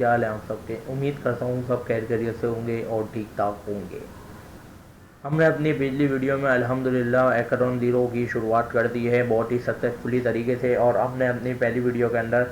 क्या हाल है आप सबके। उम्मीद करता हूँ सब खैरियत से होंगे और ठीक ठाक होंगे। हमने अपनी पिछली वीडियो में अल्हम्दुलिल्लाह हैकाथॉन ज़ीरो की शुरुआत कर दी है बहुत ही सक्सेसफुली तरीके से। और हमने अपनी पहली वीडियो के अंदर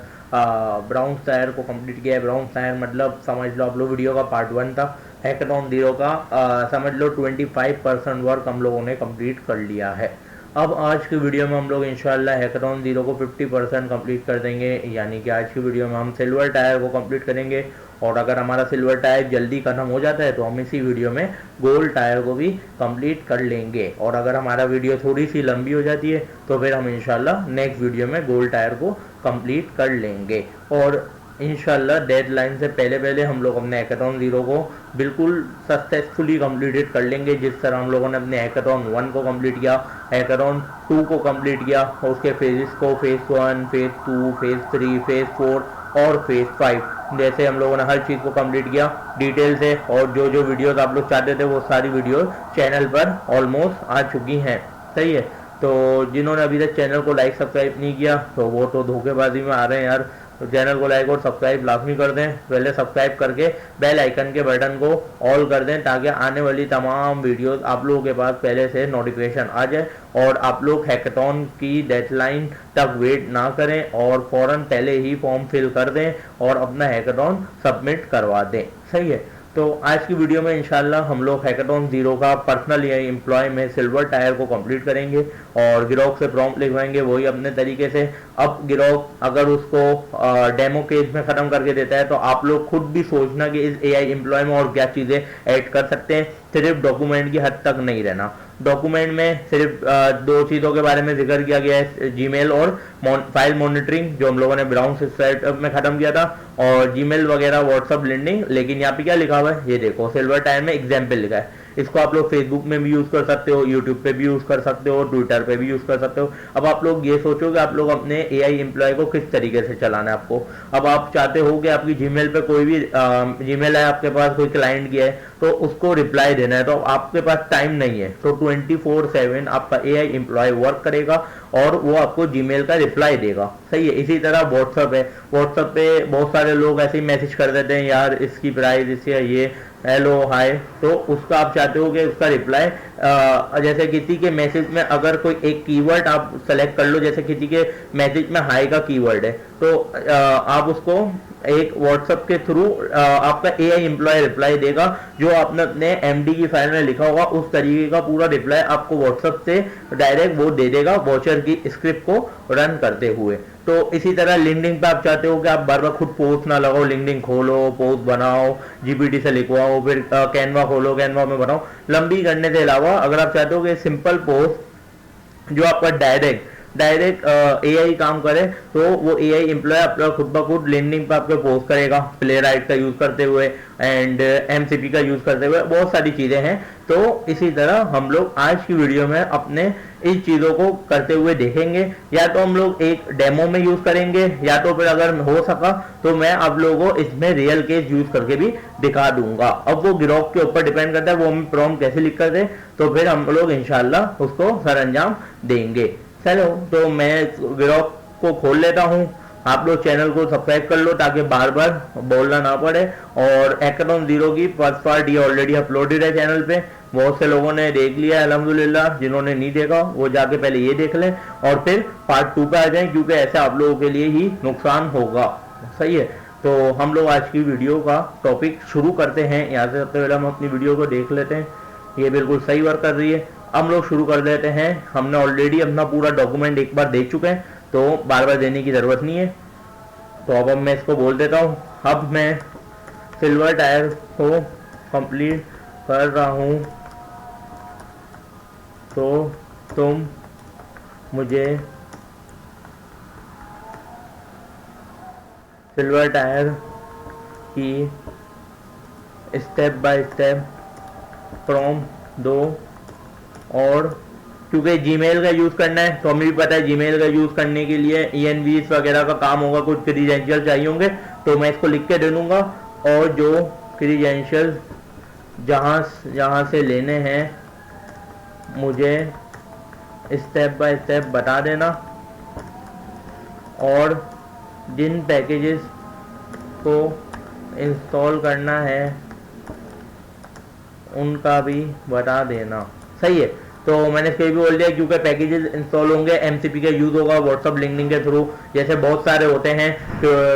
ब्राउन स्टायर को कंप्लीट किया है। ब्राउन स्टायर मतलब समझ लो आप लोग, वीडियो का पार्ट वन था हैकाथॉन ज़ीरो का। समझ लो 25% वर्क हम लोगों ने कंप्लीट कर लिया है। अब आज की वीडियो में हम लोग इंशाल्लाह हैकाथॉन ज़ीरो को 50% कंप्लीट कर देंगे। यानी कि आज की वीडियो में हम सिल्वर टायर को कंप्लीट करेंगे। और अगर हमारा सिल्वर टायर जल्दी खत्म हो जाता है तो हम इसी वीडियो में गोल्ड टायर को भी कंप्लीट कर लेंगे। और अगर हमारा वीडियो थोड़ी सी लंबी हो जाती है तो फिर हम इंशाल्लाह नेक्स्ट वीडियो में गोल्ड टायर को कंप्लीट कर लेंगे। और इंशाल्लाह डेडलाइन से पहले पहले हम लोग अपने हैकाथॉन ज़ीरो को बिल्कुल सक्सेसफुली कंप्लीटेड कर लेंगे। जिस तरह हम लोगों ने अपने हैकाथॉन वन को कंप्लीट किया, हैकाथॉन टू को कंप्लीट किया और उसके फेजेस को phase one, phase two, phase three, phase four और फेज़ फाइव, जैसे हम लोगों ने हर चीज़ को कंप्लीट किया डिटेल से। और जो जो वीडियोस आप लोग चाहते थे वो सारी वीडियो चैनल पर ऑलमोस्ट आ चुकी हैं। सही है। तो जिन्होंने अभी तक चैनल को लाइक सब्सक्राइब नहीं किया तो वो तो धोखेबाजी में आ रहे हैं यार। तो चैनल को लाइक और सब्सक्राइब लाजमी कर दें। पहले सब्सक्राइब करके बेल आइकन के बटन को ऑल कर दें ताकि आने वाली तमाम वीडियोस आप लोगों के पास पहले से नोटिफिकेशन आ जाए और आप लोग हैकाथॉन की डेडलाइन तक वेट ना करें और फ़ौरन पहले ही फॉर्म फिल कर दें और अपना हैकाथॉन सबमिट करवा दें। सही है। तो आज की वीडियो में इंशाल्लाह हम लोग हैकाथॉन ज़ीरो का पर्सनल या एम्प्लॉय में सिल्वर टायर को कंप्लीट करेंगे और गिरोक से प्रॉम्प्ट लिखवाएंगे वही अपने तरीके से। अब गिरोक अगर उसको डेमो केस में ख़त्म करके देता है तो आप लोग खुद भी सोचना कि इस एआई एम्प्लॉय में और क्या चीज़ें ऐड कर सकते हैं। सिर्फ डॉक्यूमेंट की हद तक नहीं रहना। डॉक्यूमेंट में सिर्फ दो चीज़ों के बारे में जिक्र किया गया है, जीमेल और फाइल मॉनिटरिंग जो हम लोगों ने ब्राउन सेटअप में ख़त्म किया था, और जीमेल वगैरह व्हाट्सअप लिंकिंग। लेकिन यहाँ पे क्या लिखा हुआ है ये देखो, सिल्वर टायर में एग्जाम्पल लिखा है। इसको आप लोग फेसबुक में भी यूज़ कर सकते हो, यूट्यूब पे भी यूज़ कर सकते हो, ट्विटर पे भी यूज़ कर सकते हो। अब आप लोग ये सोचो कि आप लोग अपने एआई एम्प्लॉय को किस तरीके से चलाना है आपको। अब आप चाहते हो कि आपकी जीमेल पे कोई भी जीमेल है आपके पास, कोई क्लाइंट की है तो उसको रिप्लाई देना है, तो आपके पास टाइम नहीं है। तो 24/7 आपका एआई एम्प्लॉय वर्क करेगा और वो आपको जीमेल का रिप्लाई देगा। सही है। इसी तरह व्हाट्सअप है, व्हाट्सअप पे बहुत सारे लोग ऐसे ही मैसेज कर देते हैं, यार इसकी प्राइस इससे ये हेलो हाय, तो उसका आप चाहते हो कि उसका रिप्लाई जैसे किसी के मैसेज में अगर कोई एक कीवर्ड आप सेलेक्ट कर लो, जैसे किसी के मैसेज में हाई का कीवर्ड है तो आप उसको एक व्हाट्सएप के थ्रू आपका एआई एम्प्लॉय रिप्लाई देगा जो आपने अपने एमडी की फाइल में लिखा होगा, उस तरीके का पूरा रिप्लाई आपको व्हाट्सएप से डायरेक्ट वो दे देगा वॉचर की स्क्रिप्ट को रन करते हुए। तो इसी तरह लिंक्डइन पे आप चाहते हो कि आप बार बार खुद पोस्ट ना लगाओ, लिंक्डइन खोलो, पोस्ट बनाओ, जीपीटी से लिखवाओ, फिर कैनवा खोलो, कैनवा में बनाओ, लंबी करने के अलावा अगर आप चाहते हो कि सिंपल पोस्ट जो आपका डायरेक्ट एआई काम करे तो वो एआई एम्प्लॉय अपना खुद ब खुद लिंक्डइन पे आपके पोस्ट करेगा प्ले राइट का यूज करते हुए एंड एमसीपी का यूज करते हुए। बहुत सारी चीजें हैं। तो इसी तरह हम लोग आज की वीडियो में अपने इस चीजों को करते हुए देखेंगे। या तो हम लोग एक डेमो में यूज करेंगे या तो फिर अगर हो सका तो मैं आप लोगों को इसमें रियल केस यूज करके भी दिखा दूंगा। अब वो गिरोक के ऊपर डिपेंड करता है वो हम प्रॉम्प्ट कैसे लिख कर दे, तो फिर हम लोग इंशाल्लाह उसको सर अंजाम देंगे। चलो तो मैं गिरोक को खोल लेता हूँ। आप लोग चैनल को सब्सक्राइब कर लो ताकि बार बार बोलना ना पड़े। और हैकाथॉन ज़ीरो की फर्स्ट पार्ट ये ऑलरेडी अपलोडेड है चैनल पे, बहुत से लोगों ने देख लिया है अल्हम्दुलिल्लाह। जिन्होंने नहीं देखा वो जाके पहले ये देख लें और फिर पार्ट टू पे आ जाएं, क्योंकि ऐसे आप लोगों के लिए ही नुकसान होगा। सही है। तो हम लोग आज की वीडियो का टॉपिक शुरू करते हैं। यहाँ से सबसे पहले हम अपनी वीडियो को देख लेते हैं, ये बिल्कुल सही वर्क कर रही है। हम लोग शुरू कर देते हैं। हमने ऑलरेडी अपना पूरा डॉक्यूमेंट एक बार देख चुके हैं तो बार बार देने की ज़रूरत नहीं है। तो अब मैं इसको बोल देता हूँ, अब मैं सिल्वर टायर को कंप्लीट कर रहा हूँ तो तुम मुझे सिल्वर टायर की स्टेप बाय स्टेप प्रॉम्प्ट दो। और क्योंकि जीमेल का यूज़ करना है तो हमें भी पता है जीमेल का यूज़ करने के लिए ईएनवीस वगैरह का काम होगा, कुछ क्रीडेंशियल चाहिए होंगे, तो मैं इसको लिख के दे दूँगा। और जो क्रीडेंशियल जहाँ से लेने हैं मुझे स्टेप बाय स्टेप बता देना। और जिन पैकेजेस को इंस्टॉल करना है उनका भी बता देना। सही है, तो मैंने इसको भी बोल दिया क्योंकि पैकेजेस इंस्टॉल होंगे, एमसीपी का यूज होगा व्हाट्सअप लिंकिंग के थ्रू, जैसे बहुत सारे होते हैं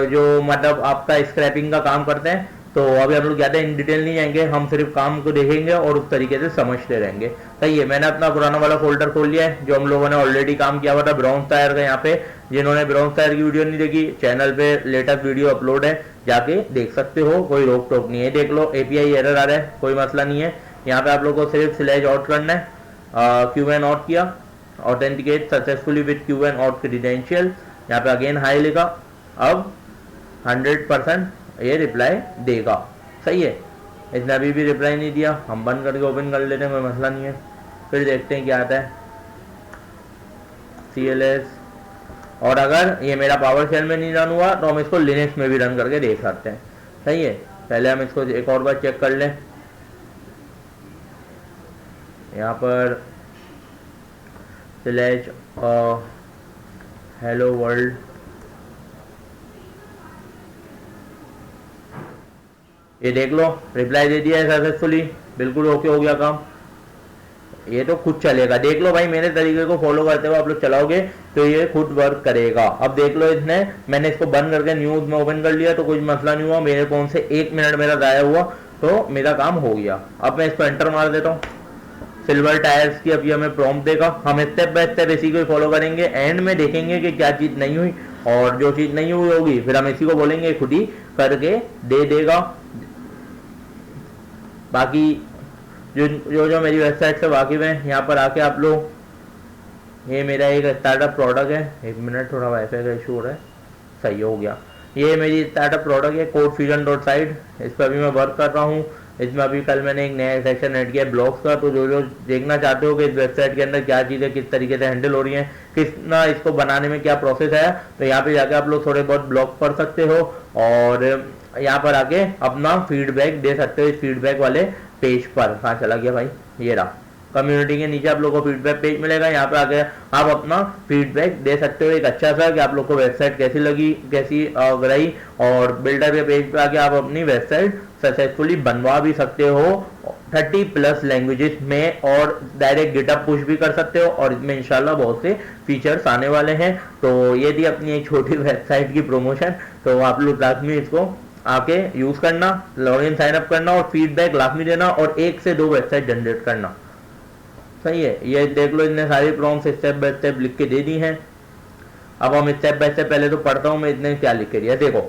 जो मतलब आपका स्क्रैपिंग का काम करते हैं। तो अभी हम लोग ज़्यादा इन डिटेल नहीं जाएंगे, हम सिर्फ काम को देखेंगे और उस तरीके से समझते रहेंगे। सही है, मैंने अपना पुराना वाला फोल्डर खोल लिया है जो हम लोगों ने ऑलरेडी काम किया हुआ था ब्राउन टायर का। यहाँ पे जिन्होंने ब्राउन टायर की वीडियो नहीं देखी, चैनल पे लेटेस्ट वीडियो अपलोड है, जाके देख सकते हो, कोई रोक टोक नहीं है। देख लो, एपीआई एरर आ रहा है, कोई मसला नहीं है। यहाँ पे आप लोग को सिर्फ स्लैश आउट करना है, क्यूएन आउट किया, authenticate successfully with Qwen out credential, यहाँ पे अगेन हाई लिखा। अब 100% ये रिप्लाई देगा। सही है, इसने अभी भी रिप्लाई नहीं दिया, हम बंद करके ओपन कर लेते हैं, कोई मसला नहीं है। फिर देखते हैं क्या आता है CLS। और अगर ये मेरा पावर शेल में नहीं रन हुआ तो हम इसको लिनक्स में भी रन करके देख सकते हैं। सही है, पहले हम इसको एक और बार चेक कर लें। यहाँ पर स्लैश हेलो वर्ल्ड, ये देख लो रिप्लाई दे दिया है सक्सेसफुली, बिल्कुल ओके हो गया काम। ये तो खुद चलेगा, देख लो भाई, मेरे तरीके को फॉलो करते हुए आप लोग चलाओगे तो ये खुद वर्क करेगा। अब देख लो, इसने मैंने इसको बंद करके न्यूज में ओपन कर लिया तो कुछ मसला नहीं हुआ, मेरे फोन से 1 मिनट मेरा जाया हुआ तो मेरा काम हो गया। अब मैं इसको एंटर मार देता हूँ। सिल्वर टायर्स की अभी हमें प्रॉम्प्ट देगा, हम स्टेप बाय स्टेप इसी को फॉलो करेंगे, एंड में देखेंगे कि क्या चीज नहीं हुई, और जो चीज नहीं हुई होगी फिर हम इसी को बोलेंगे खुद ही करके दे देगा। बाकी जो मेरी वेबसाइट से वाकिफ है, यहाँ पर आके आप लोग, ये मेरा एक स्टार्टअप प्रोडक्ट है, 1 मिनट थोड़ा वाईफाई का इशू हो रहा है, सही हो गया। ये मेरी स्टार्टअप प्रोडक्ट है codefusion.site, इस पर अभी मैं वर्क कर रहा हूँ। इसमें अभी कल मैंने एक नया सेक्शन ऐड किया ब्लॉग्स का, तो जो देखना चाहते हो कि इस वेबसाइट के अंदर क्या चीज़ें किस तरीके से हैंडल हो रही हैं, कितना इसको बनाने में क्या प्रोसेस है, तो यहाँ पे जाके आप लोग थोड़े बहुत ब्लॉग पढ़ सकते हो और यहाँ पर आके अपना फीडबैक दे सकते हो इस फीडबैक वाले पेज पर। कहाँ चला गया भाई, ये रहा, कम्युनिटी के नीचे आप लोगों को फीडबैक पेज मिलेगा, यहाँ पे आके आप अपना फीडबैक दे सकते हो एक अच्छा सा कि आप लोग को वेबसाइट कैसी लगी, कैसी रही, और बिल्डर के पेज पे आके आप अपनी वेबसाइट सक्सेसफुली बनवा भी सकते हो 30+ लैंग्वेजेस में, और डायरेक्ट गिटअप पुश भी कर सकते हो, और इसमें इंशाल्लाह बहुत से फीचर्स आने वाले हैं। तो ये थी अपनी एक छोटी वेबसाइट की प्रमोशन, तो आप लोग लाजमी इसको आके यूज करना, लॉगिन साइन अप करना और फीडबैक लाजमी देना, और 1 से 2 वेबसाइट जनरेट करना। सही है, ये देख लो, इतने सारी प्रॉम्प्ट्स स्टेप बाय स्टेप लिख के दे दी हैं। अब हम स्टेप बाय स्टेप पहले तो पढ़ता हूँ मैं इतने क्या लिख के दिया। देखो,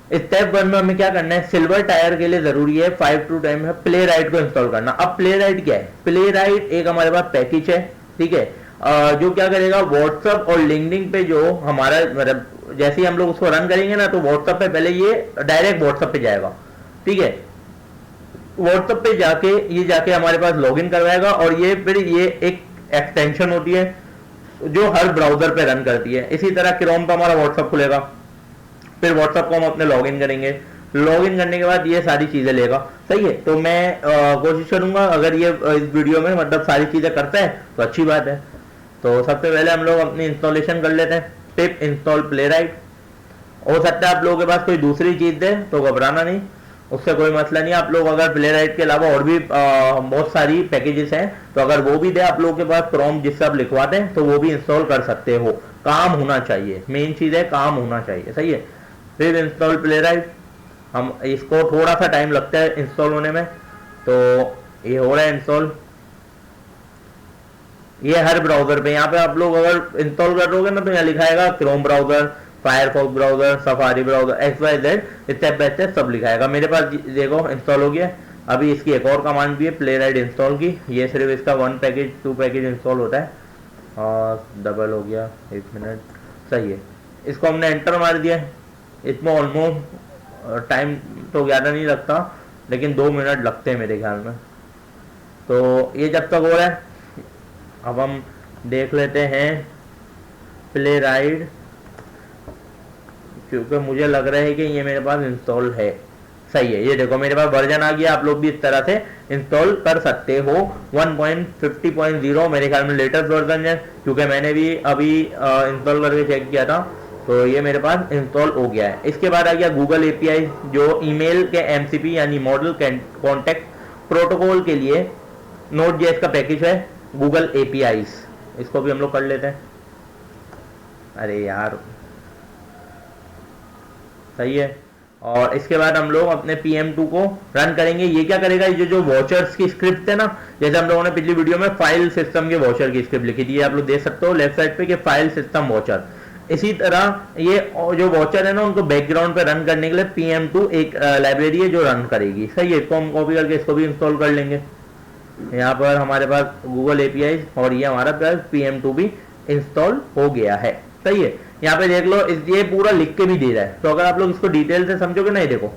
स्टेप 1 में हमें क्या करना है, सिल्वर टायर के लिए जरूरी है 5 to 10 है प्लेराइट को इंस्टॉल करना। अब प्लेराइट क्या है, प्लेराइट एक हमारे पास पैकेज है, ठीक है, जो क्या करेगा व्हाट्सएप और लिंक्डइन पे जो हमारा मतलब जैसे ही हम लोग उसको रन करेंगे ना, तो व्हाट्सएप पे पहले ये डायरेक्ट व्हाट्सएप पे जाएगा, ठीक है, व्हाट्सएप पे जाके हमारे पास लॉगिन करवाएगा, और ये फिर ये एक एक्सटेंशन होती है जो हर ब्राउजर पे रन करती है। इसी तरह क्रोम पे हमारा व्हाट्सएप खुलेगा, फिर व्हाट्सएप को हम अपने लॉगिन करेंगे, लॉगिन करने के बाद ये सारी चीजें लेगा। सही है, तो मैं कोशिश करूंगा अगर ये इस वीडियो में मतलब सारी चीजें करता है तो अच्छी बात है। तो सबसे पहले हम लोग अपनी इंस्टॉलेशन कर लेते हैं, पिप इंस्टॉल प्लेराइट। हो सकता है आप लोगों के पास कोई दूसरी चीज दे तो घबराना नहीं, उससे कोई मसला नहीं। आप लोग अगर प्लेराइट के अलावा और भी बहुत सारी पैकेजेस हैं, तो अगर वो भी दे आप लोगों के पास प्रॉम्प्ट जिससे आप लिखवा दें, तो वो भी इंस्टॉल कर सकते हो। काम होना चाहिए, मेन चीज है काम होना चाहिए। सही है, फिर इंस्टॉल प्लेराइट, हम इसको थोड़ा सा टाइम लगता है इंस्टॉल होने में, तो ये हो रहा है इंस्टॉल। ये हर ब्राउजर पे, यहाँ पे आप लोग अगर इंस्टॉल करोगे ना तो यहाँ लिखाएगा Chrome browser, Firefox browser, Safari browser, XYZ step by step सब लिखाएगा। मेरे पास देखो इंस्टॉल हो गया। अभी इसकी एक और कमांड भी है प्लेराइट इंस्टॉल की, ये सिर्फ इसका 1 पैकेज 2 पैकेज इंस्टॉल होता है, और डबल हो गया 1 मिनट। सही है, इसको हमने एंटर मार दिया। इसमें ऑलमोस्ट टाइम तो ज़्यादा नहीं लगता, लेकिन 2 मिनट लगते हैं मेरे ख्याल में। तो ये जब तक हो रहा है, अब हम देख लेते हैं प्लेराइट, क्योंकि मुझे लग रहा है कि ये मेरे पास इंस्टॉल है। सही है, ये देखो मेरे पास वर्जन आ गया। आप लोग भी इस तरह से इंस्टॉल कर सकते हो। 1.50.0 मेरे ख्याल में लेटेस्ट वर्जन है, क्योंकि मैंने भी अभी इंस्टॉल करके चेक किया था तो ये मेरे पास इंस्टॉल हो गया है। इसके बाद आ गया गूगल एपीआई, जो ईमेल के एमसीपी यानी मॉडल कॉन्टेक्ट प्रोटोकॉल के लिए नोड जेएस का पैकेज है गूगल एपीआई। इसको भी हम लोग कर लेते हैं। अरे यार सही है। और इसके बाद हम लोग अपने PM2 को रन करेंगे। ये क्या करेगा, ये जो वॉचर्स की स्क्रिप्ट है ना, जैसे हम लोगों ने पिछली वीडियो में फाइल सिस्टम के वॉचर की स्क्रिप्ट लिखी थी, आप लोग देख सकते हो लेफ्ट साइड पे कि फाइल सिस्टम वॉचर। इसी तरह ये जो वॉचर है ना, उनको बैकग्राउंड पे रन करने के लिए PM2 एक लाइब्रेरी है जो रन करेगी। सही है, इसको हम कॉपी करके इसको भी इंस्टॉल कर लेंगे। यहाँ पर हमारे पास गूगल एपीआई और ये हमारा PM2 भी इंस्टॉल हो गया है। सही है, यहाँ पे देख लो, ये पूरा लिख के भी दे रहा है। तो अगर आप लोग इसको डिटेल से समझोगे ना, ये देखो,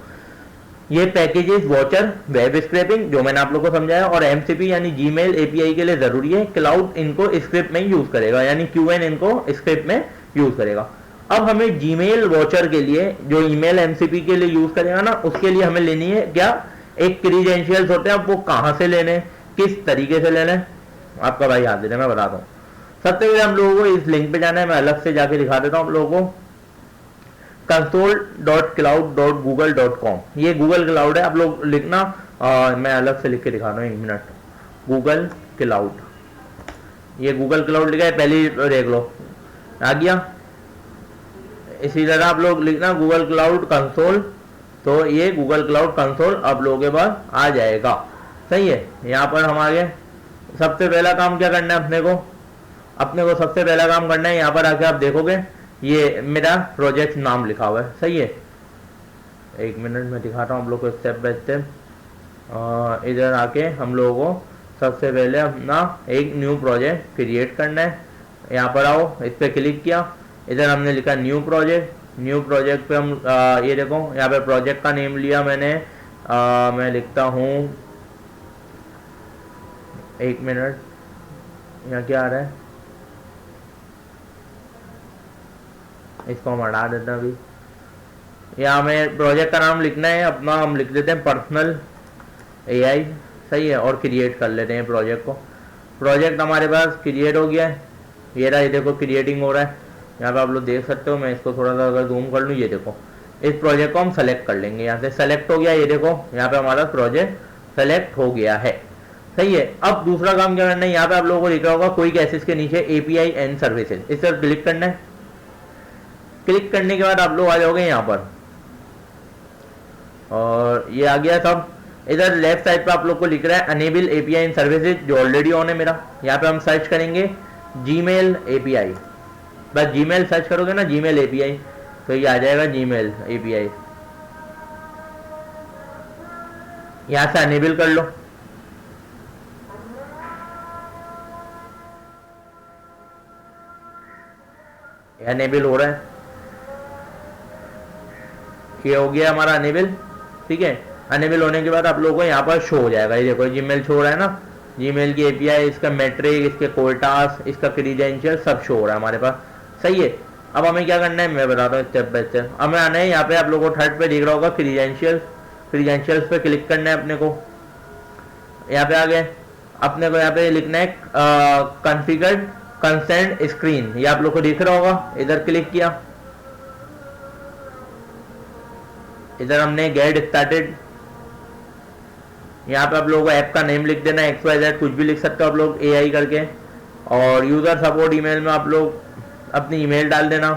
ये पैकेजेस वॉचर, वेब स्क्रैपिंग जो मैंने आप लोग को समझाया, और एमसीपी यानी जीमेल एपीआई के लिए जरूरी है। क्लाउड इनको स्क्रिप्ट में यूज करेगा, यानी क्यूएन इनको स्क्रिप्ट में यूज करेगा। अब हमें जीमेल वॉचर के लिए, जो ईमेल एमसीपी के लिए यूज करेगा ना, उसके लिए हमें लेनी है क्या, एक क्रीडेंशियल्स होते हैं। अब वो कहां से लेने, किस तरीके से लेने, आपका भाई याद दे, मैं बताता हूँ। सबसे पहले हम लोगों को इस लिंक पे जाना है, मैं अलग से जाके दिखा देता हूँ आप लोगों को। console.cloud.google.com, ये गूगल क्लाउड है, आप लोग लिखना। मैं अलग से लिख के दिखा रहा हूँ, 1 मिनट। गूगल क्लाउड, ये गूगल क्लाउड लिखा है, पहले देख लो आ गया। इसी तरह आप लोग लिखना गूगल क्लाउड कंसोल, तो ये गूगल क्लाउड कंसोल आप लोगों के पास आ जाएगा। सही है, यहाँ पर हम आगे सबसे पहला काम क्या करना है, अपने को सबसे पहला काम करना है, यहाँ पर आके आप देखोगे ये मेरा प्रोजेक्ट नाम लिखा हुआ है। सही है, 1 मिनट में दिखाता हूँ आप लोग को स्टेप बाय स्टेप। इधर आके हम लोगों को सबसे पहले अपना एक न्यू प्रोजेक्ट क्रिएट करना है। यहाँ पर आओ, इस पर क्लिक किया, इधर हमने लिखा न्यू प्रोजेक्ट। न्यू प्रोजेक्ट पे हम ये देखो, यहाँ पे प्रोजेक्ट का नेम लिया मैंने। मैं लिखता हूँ, 1 मिनट, यहाँ क्या आ रहा है, इसको हम हटा देते हैं अभी। यहाँ हमें प्रोजेक्ट का नाम लिखना है अपना, हम लिख देते हैं पर्सनल AI। सही है, और क्रिएट कर लेते हैं प्रोजेक्ट को। प्रोजेक्ट हमारे पास क्रिएट हो गया है, ये रहा, ये देखो क्रिएटिंग हो रहा है। यहाँ पे आप लोग देख सकते हो, मैं इसको थोड़ा सा अगर जूम कर लूँ, ये देखो, इस प्रोजेक्ट को हम सेलेक्ट कर लेंगे। यहाँ से सेलेक्ट हो गया, ये देखो यहाँ पे हमारा प्रोजेक्ट सेलेक्ट हो गया है। सही है, अब दूसरा काम क्या करना है, यहाँ पे आप लोगों को दिख रहा होगा कोई कैसेस के नीचे API एंड सर्विसेज, इस पर क्लिक करना है। क्लिक करने के बाद आप लोग आ जाओगे यहाँ पर, और ये आ गया सब। इधर लेफ्ट साइड पे आप लोग को लिख रहा है अनेबल API एंड सर्विसेज, जो ऑलरेडी ऑन है मेरा। यहाँ पे हम सर्च करेंगे जीमेल API, बस जीमेल सर्च करोगे ना, जीमेल API, तो ये आ जाएगा जीमेल API। यहाँ से अनेबल कर लो। अनेबल हो रहा है, ये हो गया हमारा अनेबल। ठीक है, अनेबल होने के बाद आप लोगों को यहाँ पर शो हो जाएगा, ये देखो जीमेल शो हो रहा है ना, जीमेल की API, इसका मैट्रिक, इसके कोर्टास, इसका क्रीडेंशियल सब शो हो रहा है हमारे पास। सही है, अब हमें क्या करना है मैं बताता हूँ स्टेप बाय स्टेप। हमें आना है यहाँ पे, आप लोगों को थर्ड पे दिख रहा होगा क्रीडेंशियल्स, क्रीडेंशियल्स पे क्लिक करना है अपने को। यहाँ पे आ गए, अपने को यहाँ पे लिखना है कॉन्फ़िगर कंसेंट स्क्रीन, ये आप लोग को दिख रहा होगा। इधर क्लिक किया, इधर हमने गेट स्टार्टेड, यहाँ पे आप लोगों को ऐप का नेम लिख देना है, XYZ कुछ भी लिख सकते हो आप लोग AI करके। और यूजर सपोर्ट ईमेल में आप लोग अपनी ईमेल डाल देना।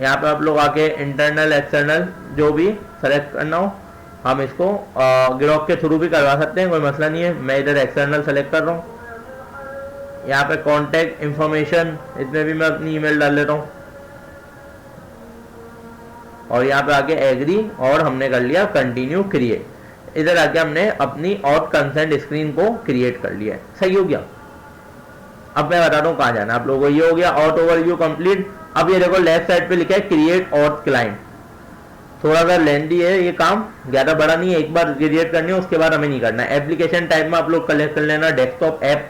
यहाँ पे आप लोग आके इंटरनल एक्सटर्नल जो भी सेलेक्ट करना हो, हम इसको ग्रोक के थ्रू भी करवा सकते हैं, कोई मसला नहीं है। मैं इधर एक्सटर्नल सेलेक्ट कर रहा हूँ। यहाँ पे कॉन्टैक्ट इंफॉर्मेशन, इसमें भी मैं अपनी ईमेल डाल लेता हूँ, और यहाँ पे आके एग्री, और हमने कर लिया कंटिन्यू क्रिएट। इधर आके हमने अपनी ऑथ कंसेंट स्क्रीन को क्रिएट कर लिया है। सही हो गया। अब मैं बताता हूँ कहाँ जाना है आप लोगों को। ये हो गया ऑथ ओवरव्यू कंप्लीट। अब ये देखो लेफ्ट साइड पे लिखा है क्रिएट ऑथ क्लाइंट, थोड़ा सा लेंदी है ये काम, ज्यादा बड़ा नहीं है, एक बार क्रिएट करनी है उसके बाद हमें नहीं करना है। एप्लीकेशन टाइप में आप लोग कलेक्ट कर लेना, डेस्कटॉप ऐप,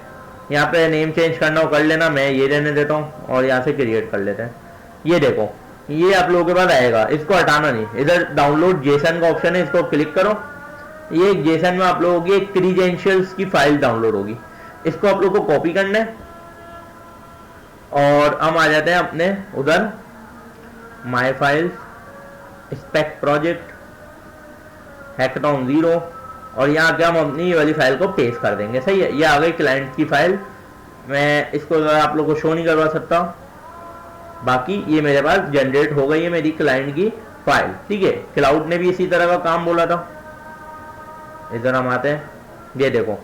यहाँ पे नेम चेंज करना हो कर लेना, मैं ये रहने देता हूँ और यहाँ से क्रिएट कर लेते हैं। ये देखो ये आप लोगों के पास आएगा, इसको हटाना नहीं। इधर डाउनलोड जेसन का ऑप्शन है, इसको क्लिक करो। ये जेसन में आप लोगों की क्रीडेंशियल्स की फाइल डाउनलोड होगी, इसको आप लोग को कॉपी करना है। और हम आ जाते हैं अपने उधर my files, spec project, hackathon 0, और यहाँ के हम अपनी ये वाली फाइल को पेस्ट कर देंगे। सही है, ये आ गई क्लाइंट की फाइल। मैं इसको आप लोगों को शो नहीं करवा सकता, बाकी ये मेरे पास जनरेट हो गई है मेरी क्लाइंट की फाइल। ठीक है, क्लाउड ने भी इसी तरह का काम बोला था। इधर हम आते हैं, ये देखो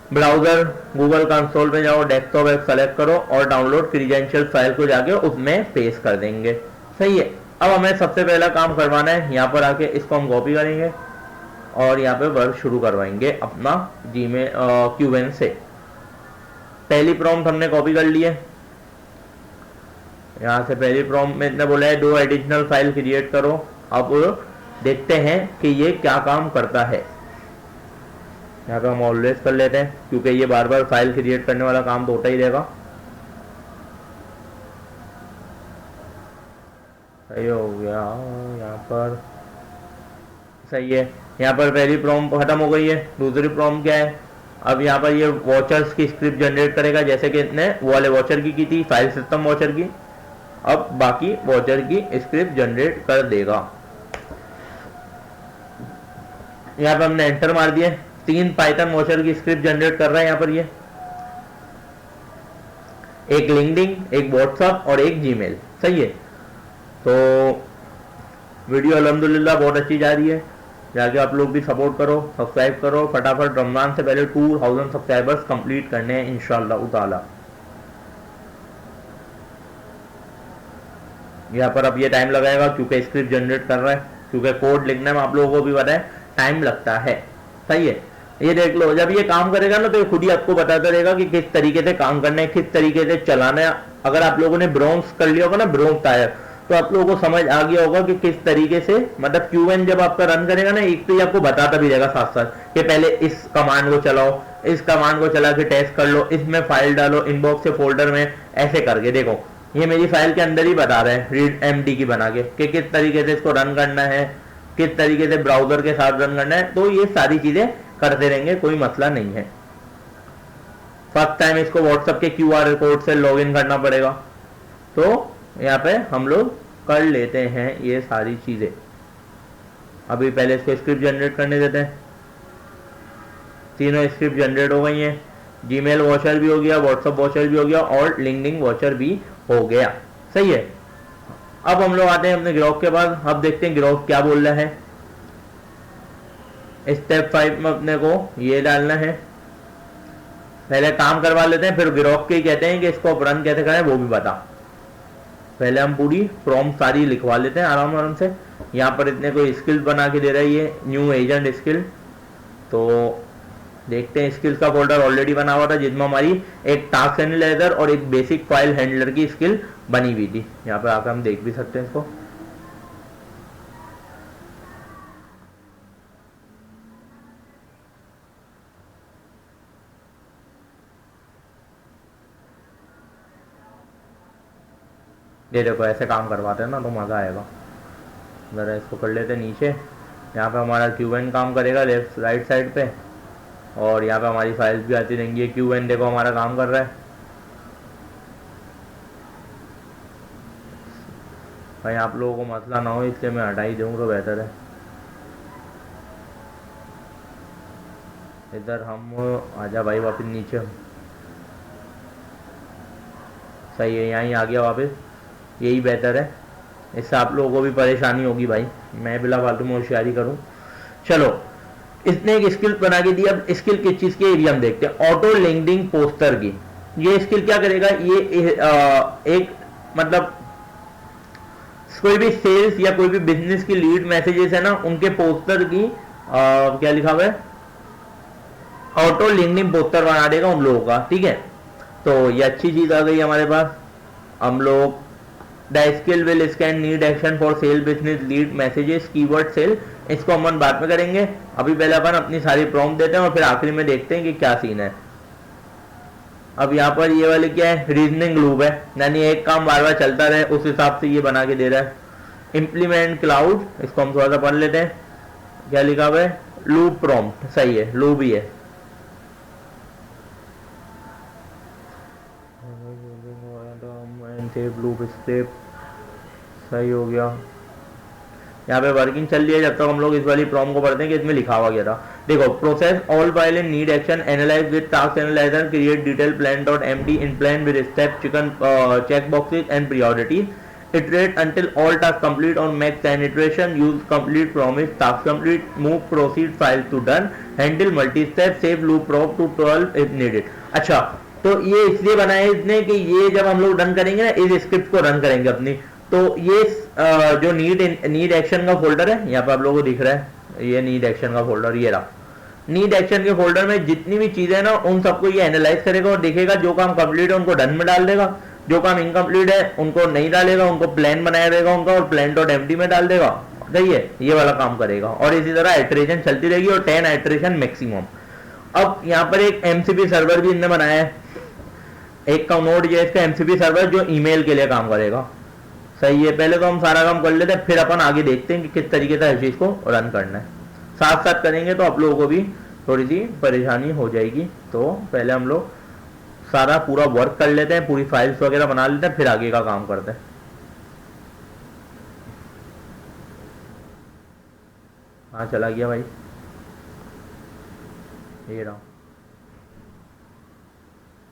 ब्राउजर गूगल कंसोल में जाओ, डेस्कटॉप ऐप सेलेक्ट करो और डाउनलोड क्रीडेंशियल फाइल को जाके उसमें पेस्ट कर देंगे। सही है, अब हमें सबसे पहला काम करवाना है, यहाँ पर आके इसको हम कॉपी करेंगे और यहाँ पे वर्क शुरू करवाएंगे अपना जीमेल क्यूएन से। पहली प्रॉम्प्ट हमने कॉपी कर ली है, यहाँ से पहली प्रॉम्प्ट में इतने बोला है 2 एडिशनल फाइल क्रिएट करो। अब देखते हैं कि ये क्या काम करता है। यहाँ पे हम ऑलवेज कर लेते हैं, क्योंकि ये बार बार फाइल क्रिएट करने वाला काम तो होता ही रहेगा। सही हो गया, यहाँ पर सही है। यहाँ पर पहली प्रॉम्प्ट खत्म हो गई है। दूसरी प्रॉम्प्ट क्या है, अब यहाँ पर ये वॉचर्स की स्क्रिप्ट जनरेट करेगा, जैसे कि इतने वो वाले वॉचर की थी, फाइल सिस्टम वॉचर की। अब बाकी वॉचर की स्क्रिप्ट जनरेट कर देगा। यहाँ पे हमने एंटर मार दिया, 3 पाइथन वॉचर की स्क्रिप्ट जनरेट कर रहा है यहाँ पर। ये एक लिंक्डइन, एक व्हाट्सएप और एक जीमेल। सही है, तो वीडियो अल्हम्दुलिल्लाह बहुत अच्छी जा रही है। जाके आप लोग भी सपोर्ट करो, सब्सक्राइब करो फटाफट। रमजान से पहले 2000 सब्सक्राइबर्स कंप्लीट करने हैं इंशाअल्लाह ताला। यहाँ पर अब ये टाइम लगाएगा क्योंकि स्क्रिप्ट जनरेट कर रहा है, क्योंकि कोड लिखने में आप लोगों को भी पता है टाइम लगता है। सही है, ये देख लो, जब ये काम करेगा ना तो ये खुद ही आपको बताता रहेगा कि किस तरीके से काम करना है, किस तरीके से चलाना है। अगर आप लोगों ने ब्रोंस कर लिया होगा ना, ब्रोंस टायर, तो आप लोगों को समझ आ गया होगा कि किस तरीके से, मतलब क्यूएन जब आपका रन करेगा ना, एक तो ये आपको बताता भी रहेगा साथ साथ कि पहले इस कमांड को चलाओ, इस कमांड को चला के टेस्ट कर लो, इसमें फाइल डालो, इनबॉक्स से फोल्डर में, ऐसे करके। देखो ये मेरी फाइल के अंदर ही बता रहे हैं रीड एमडी की बना के कि किस तरीके से इसको रन करना है, किस तरीके से ब्राउजर के साथ रन करना है। तो ये सारी चीजें करते रहेंगे, कोई मसला नहीं है। फर्स्ट टाइम इसको व्हाट्सएप के क्यूआर कोड से लॉगिन करना पड़ेगा, तो यहाँ पे हम लोग कर लेते हैं ये सारी चीजें। अभी पहले इसको स्क्रिप्ट जनरेट करने देते हैं। तीनों स्क्रिप्ट जनरेट हो गई हैं, जीमेल वॉचर भी हो गया, व्हाट्सएप वॉचर भी हो गया और लिंक्डइन वॉचर भी हो गया। सही है, अब हम लोग आते हैं अपने ग्राहक के पास। अब देखते हैं ग्राहक क्या बोल रहा है। स्टेप 5 में अपने को ये डालना है, पहले काम करवा लेते हैं, फिर ग्राहक के कहते हैं कि इसको रन कैसे करें वो भी बता। पहले हम पूरी प्रॉम्प्ट सारी लिखवा लेते हैं आराम आराम से। यहाँ पर इतने कोई स्किल बना के दे रहा है ये न्यू एजेंट स्किल, तो देखते हैं। स्किल्स का फोल्डर ऑलरेडी बना हुआ था जिसमें हमारी एक टास्क एनालाइजर और एक बेसिक फाइल हैंडलर की स्किल बनी हुई थी। यहाँ पर आकर हम देख भी सकते हैं इसको। ये देखो ऐसे काम करवाते हैं ना तो मज़ा आएगा। ज़रा इसको कर लेते हैं नीचे। यहाँ पे हमारा क्यूएन काम करेगा लेफ्ट राइट साइड पे, और यहाँ पे हमारी फाइल्स भी आती रहेंगी। क्यूएन देखो हमारा काम कर रहा है। भाई आप लोगों को मसला ना हो इसलिए मैं हटा ही दूँ तो बेहतर है। इधर हम आजा भाई वापस नीचे। सही है, यहाँ ही आ गया वापस, यही बेहतर है। इससे आप लोगों को भी परेशानी होगी भाई, मैं बिला फालतू में होशियारी करूँ। चलो, इसने एक स्किल बना के दी। अब स्किल किस चीज़ की है ये हम देखते हैं। ऑटो लिंक्डइन पोस्टर की ये स्किल क्या करेगा, ये एक मतलब कोई भी सेल्स या कोई भी बिजनेस की लीड मैसेजेस है ना, उनके पोस्टर की क्या लिखा हुआ है, ऑटो लिंक्डइन पोस्टर बना देगा उन लोगों का। ठीक है, तो ये अच्छी चीज आ गई हमारे पास। हम लोग the skill will scan need action for sale business lead messages keyword sale, इसको हम बाद में करेंगे। अभी पहले अपन अपनी सारी प्रॉम्प्ट देते हैं और फिर आखिरी में देखते हैं कि क्या सीन है। अब यहाँ पर ये वाले क्या है, रीजनिंग लूप है, यानी एक काम बार बार चलता रहे उस हिसाब से ये बना के दे रहा है। इम्प्लीमेंट क्लाउड, इसको हम थोड़ा सा पढ़ लेते हैं। क्या लिखा हुआ है, लूप प्रॉम्प्ट। सही है, लूप ही है। लूप स्क्रिप्ट सही हो गया। यहाँ पे वर्किंग चल रही है जब तक हम लोग इस वाली प्रॉम्प्ट को पढ़ते हैं कि इसमें लिखा हुआ क्या था। देखो, process all file in need action analyze with task analyzer create detail plan dot MD in plan with step chicken check boxes and priority iterate until all tasks complete on max 10 iteration use complete promise task complete move proceed file to done handle multi step save loop prop to 12 if needed। अच्छा, तो ये इसलिए बनाया इसने कि ये जब हम लोग रन करेंगे ना, इस स्क्रिप्ट को रन करेंगे अपनी, तो ये जो नीड एक्शन का फोल्डर है, यहाँ पे आप लोगों को दिख रहा है ये नीड एक्शन का फोल्डर, ये रहा। नीड एक्शन के फोल्डर में जितनी भी चीजें ना उन सबको ये एनालाइज करेगा और देखेगा जो काम कंप्लीट है उनको डन में डाल देगा, जो काम इनकम्प्लीट है उनको नहीं डालेगा, उनको प्लान बनाया रहेगा उनका और प्लान डॉट एमडी में डाल देगा। सही है, ये वाला काम करेगा और इसी तरह आइटरेशन चलती रहेगी और 10 आइटरेशन मैक्सिमम। अब यहाँ पर एक एमसीपी सर्वर भी इनने बनाया है, एक का नोड जेएस का एमसीपी सर्वर जो ईमेल के लिए काम करेगा। सही है, पहले तो हम सारा काम कर लेते हैं, फिर अपन आगे देखते हैं कि किस तरीके से हर चीज को रन करना है। साथ साथ करेंगे तो आप लोगों को भी थोड़ी सी परेशानी हो जाएगी। तो पहले हम लोग सारा पूरा वर्क कर लेते हैं, पूरी फाइल्स वगैरह बना लेते हैं, फिर आगे का काम करते हैं। हाँ, चला गया भाई, ये रहा।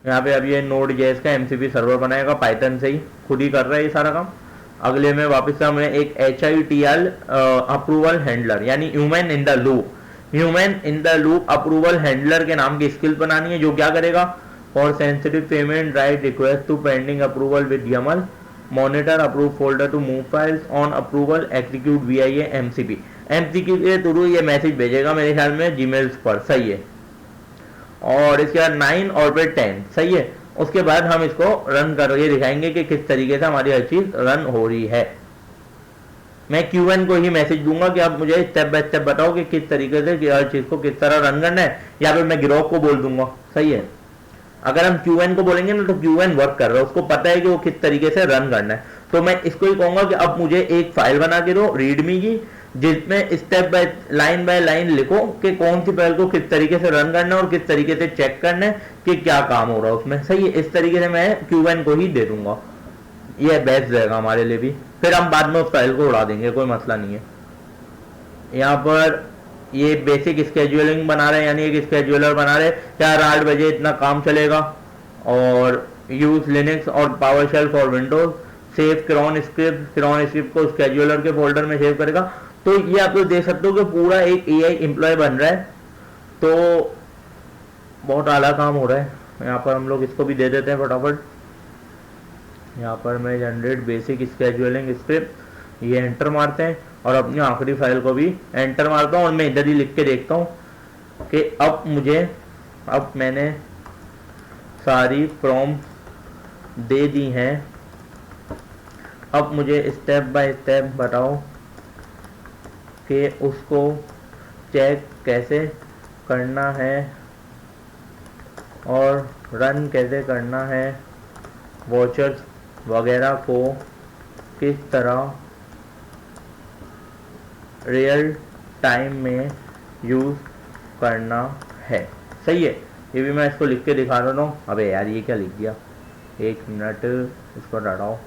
यहाँ पे अब ये नोड जेएस का एमसीपी सर्वर बनाएगा, पाइथन से ही खुद ही कर रहा है ये सारा काम। अगले में वापस से हमें एक HITL अप्रूवल हैंडलर यानी human in the loop approval handler के नाम की स्किल बनानी है, जो क्या करेगा, for sensitive payment write request to pending approval with YAML monitor approve folder to move files on approval execute VIA MCP के थ्रू ये मैसेज भेजेगा मेरे ख्याल में जीमेल्स पर। सही है, और इसके बाद 9 और फिर 10। सही है, उसके बाद हम इसको रन करके दिखाएंगे कि किस तरीके से हमारी हर चीज रन हो रही है। मैं QN को ही मैसेज दूंगा कि आप मुझे स्टेप बाय स्टेप बताओ कि किस तरीके से हर चीज को किस तरह रन करना है, या फिर मैं गिरोह को बोल दूंगा। सही है, अगर हम QN को बोलेंगे ना तो QN वर्क कर रहा है, उसको पता है कि वो किस तरीके से रन करना है। तो मैं इसको ही कहूंगा कि अब मुझे एक फाइल बना के दो रीडमी की, जिसमें स्टेप बाय लाइन लिखो कि कौन सी फाइल को किस तरीके से रन करना है और किस तरीके से चेक करना है कि क्या काम हो रहा है उसमें। सही है, इस तरीके से मैं QN को ही दे दूंगा, ये बेस्ट रहेगा हमारे लिए भी। फिर हम बाद में उस फाइल को उड़ा देंगे, कोई मसला नहीं है। यहाँ पर ये बेसिक स्केड्यूलिंग बना रहे हैं, यानी एक स्केड्यूलर बना रहे, 4-8 बजे इतना काम चलेगा, और यूज लिनक्स और PowerShell for Windows, save cron script को स्केड्यूलर के फोल्डर में सेव करेगा। तो ये आप लोग देख सकते हो कि पूरा एक AI एम्प्लॉय बन रहा है, तो बहुत आला काम हो रहा है। यहाँ पर हम लोग इसको भी दे देते हैं फटाफट। यहाँ पर मैं जनरेट बेसिक स्केड्यूलिंग स्क्रिप्ट ये एंटर मारते हैं और अपनी आखिरी फाइल को भी एंटर मारता हूँ, और मैं इधर ही लिख के देखता हूँ कि अब मैंने सारी प्रॉम्प्ट दे दी हैं, अब मुझे स्टेप बाय स्टेप बताओ कि उसको चेक कैसे करना है और रन कैसे करना है, वॉचर्स वगैरह को किस तरह रियल टाइम में यूज़ करना है। सही है, ये भी मैं इसको लिख के दिखा रहा हूँ। अबे यार, ये क्या लिख दिया, 1 मिनट, इसको हटाओ,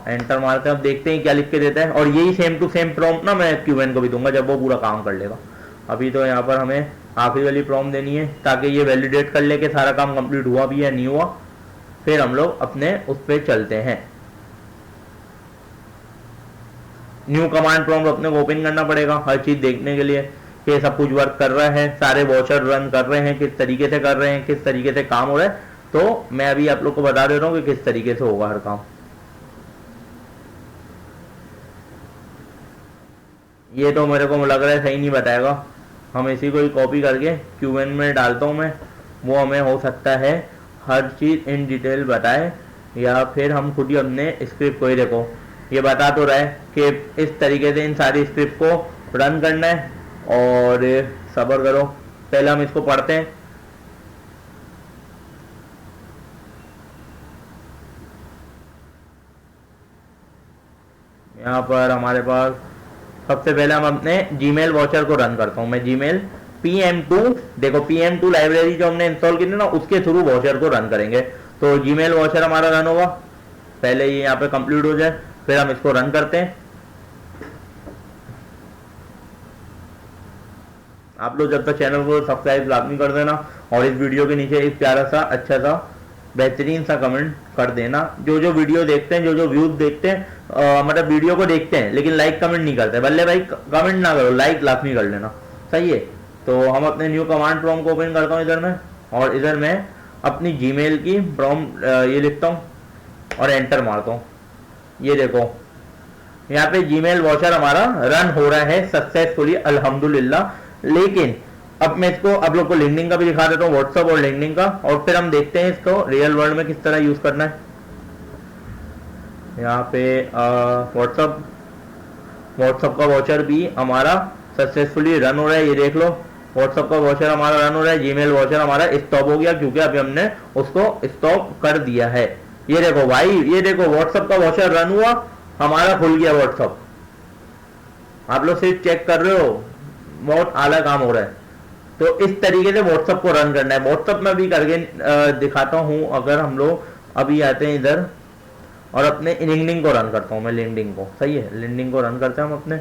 एंटर मारते हैं। अब देखते हैं क्या लिख के देता है, और यही सेम टू सेम प्रॉम्प्ट ना मैं QN को भी दूंगा जब वो पूरा काम कर लेगा। अभी तो यहाँ पर हमें आखिरी वाली प्रॉम्प्ट देनी है ताकि ये वैलिडेट कर ले कि सारा काम कंप्लीट हुआ भी या नहीं हुआ, फिर हम लोग अपने उस पर चलते हैं। न्यू कमांड प्रॉम्प्ट अपने को ओपन करना पड़ेगा हर चीज देखने के लिए कि सब कुछ वर्क कर रहा है, सारे वॉचर रन कर रहे हैं, किस तरीके से कर रहे हैं, किस तरीके से काम हो रहा है। तो मैं अभी आप लोग को बता दे रहा हूँ कि किस तरीके से होगा हर काम। ये तो मेरे को लग रहा है सही नहीं बताएगा, हम इसी को ही कॉपी करके QN में डालता हूँ मैं, वो हमें हो सकता है हर चीज़ इन डिटेल बताए, या फिर हम खुद ही अपने स्क्रिप्ट को ही, देखो ये बता तो रहा है कि इस तरीके से इन सारी स्क्रिप्ट को रन करना है। और सब्र करो, पहले हम इसको पढ़ते हैं। यहाँ पर हमारे पास सबसे पहले हम अपने Gmail वॉचर को रन करता हूँ मैं। Gmail PM2, देखो PM2 लाइब्रेरी जो हमने इंस्टॉल की थी ना, उसके थ्रू वॉचर को रन करेंगे। तो Gmail वॉचर हमारा रन होगा, पहले ये यहाँ पे कंप्लीट हो जाए। फिर हम इसको रन करते हैं। आप लोग जब तक चैनल को सब्सक्राइब लाजमी कर देना और इस वीडियो के नीचे एक प्यारा सा अच्छा सा बेहतरीन सा कमेंट कर देना। जो जो वीडियो देखते हैं, जो जो व्यूज देखते हैं, मतलब वीडियो को देखते हैं लेकिन लाइक कमेंट नहीं करते, बल्ले भाई कमेंट ना करो, लाइक लाजमी कर लेना, सही है। तो हम अपने न्यू कमांड प्रॉम्प्ट को ओपन करता हूँ इधर में, और इधर मैं अपनी जीमेल की प्रॉम्प्ट ये लिखता हूँ और एंटर मारता हूँ। ये देखो यहाँ पे जीमेल वॉचर हमारा रन हो रहा है सक्सेसफुली अल्हम्दुलिल्लाह। लेकिन अब मैं इसको आप लोग को लिंक्डइन का भी दिखा देता हूँ, व्हाट्सएप और लिंक्डइन का, और फिर हम देखते हैं इसको रियल वर्ल्ड में किस तरह यूज करना है। यहाँ पे व्हाट्सएप का वॉचर भी हमारा सक्सेसफुली रन हो रहा है। ये देख लो, व्हाट्सएप का वॉचर हमारा रन हो रहा है, जीमेल वॉचर हमारा स्टॉप हो गया क्योंकि अभी हमने उसको स्टॉप कर दिया है। ये देखो भाई, ये देखो व्हाट्सएप का वॉचर रन हुआ, हमारा खुल गया व्हाट्सएप। आप लोग सिर्फ चेक कर रहे हो, बहुत आला काम हो रहा है। तो इस तरीके से व्हाट्सएप को रन करना है। व्हाट्सएप में भी करके दिखाता हूं। अगर हम लोग अभी आते हैं इधर और अपने लिंक्डइन को रन करता हूं मैं, लिंक्डइन को, सही है, लिंक्डइन को रन करते हैं हम अपने।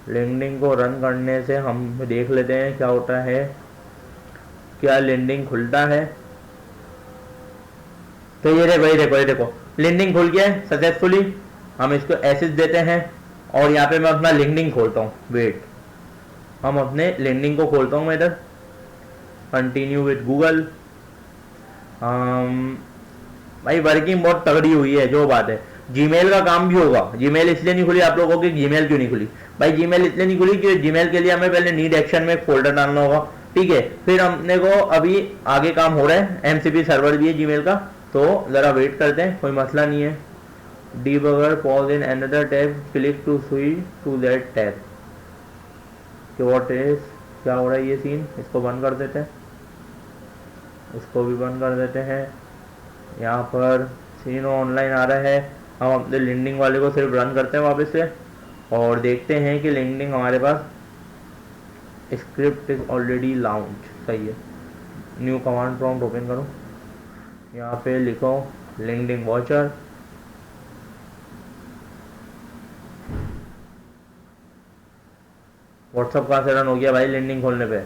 लिंक्डइन को रन करने से हम देख लेते हैं क्या होता है, क्या लिंक्डइन खुलता है। तो ये देखो, ये देखो, ये देखो, लिंक्डइन खुल गया है सक्सेसफुली। हम इसको एसेस देते हैं और यहाँ पे मैं अपना लिंक्डइन खोलता हूँ। वेट, हम अपने लिंक्डइन को खोलता हूँ मैं इधर, कंटिन्यू विद गूगल। भाई वर्किंग बहुत तगड़ी हुई है, जो बात है। जीमेल का काम भी होगा। जीमेल इसलिए नहीं खुली आप लोगों की, जीमेल क्यों नहीं खुली भाई? जीमेल इसलिए नहीं खुली कि जीमेल के लिए हमें पहले नीड एक्शन में एक फोल्डर डालना होगा, ठीक है। फिर हमने को अभी आगे काम हो रहा है, एमसीपी सर्वर भी है जीमेल का, तो जरा वेट करते हैं, कोई मसला नहीं है। debugger pause in another tab, click to switch to that tab। what is, क्या हो रहा है ये सीन, इसको बंद कर देते हैं, इसको भी बंद कर देते हैं। यहाँ पर सीन ऑनलाइन आ रहा है। हम अपने लिंक्डइन वाले को सिर्फ रन करते हैं वापस से और देखते हैं कि लिंक्डइन हमारे पास स्क्रिप्ट इज ऑलरेडी लॉन्च, सही है। न्यू कमांड प्रॉम्प्ट ओपन करो, यहाँ पे लिखो लिंक्डइन वॉचर। व्हाट्सएप कहाँ से रन हो गया भाई लिंक्डइन खोलने पे?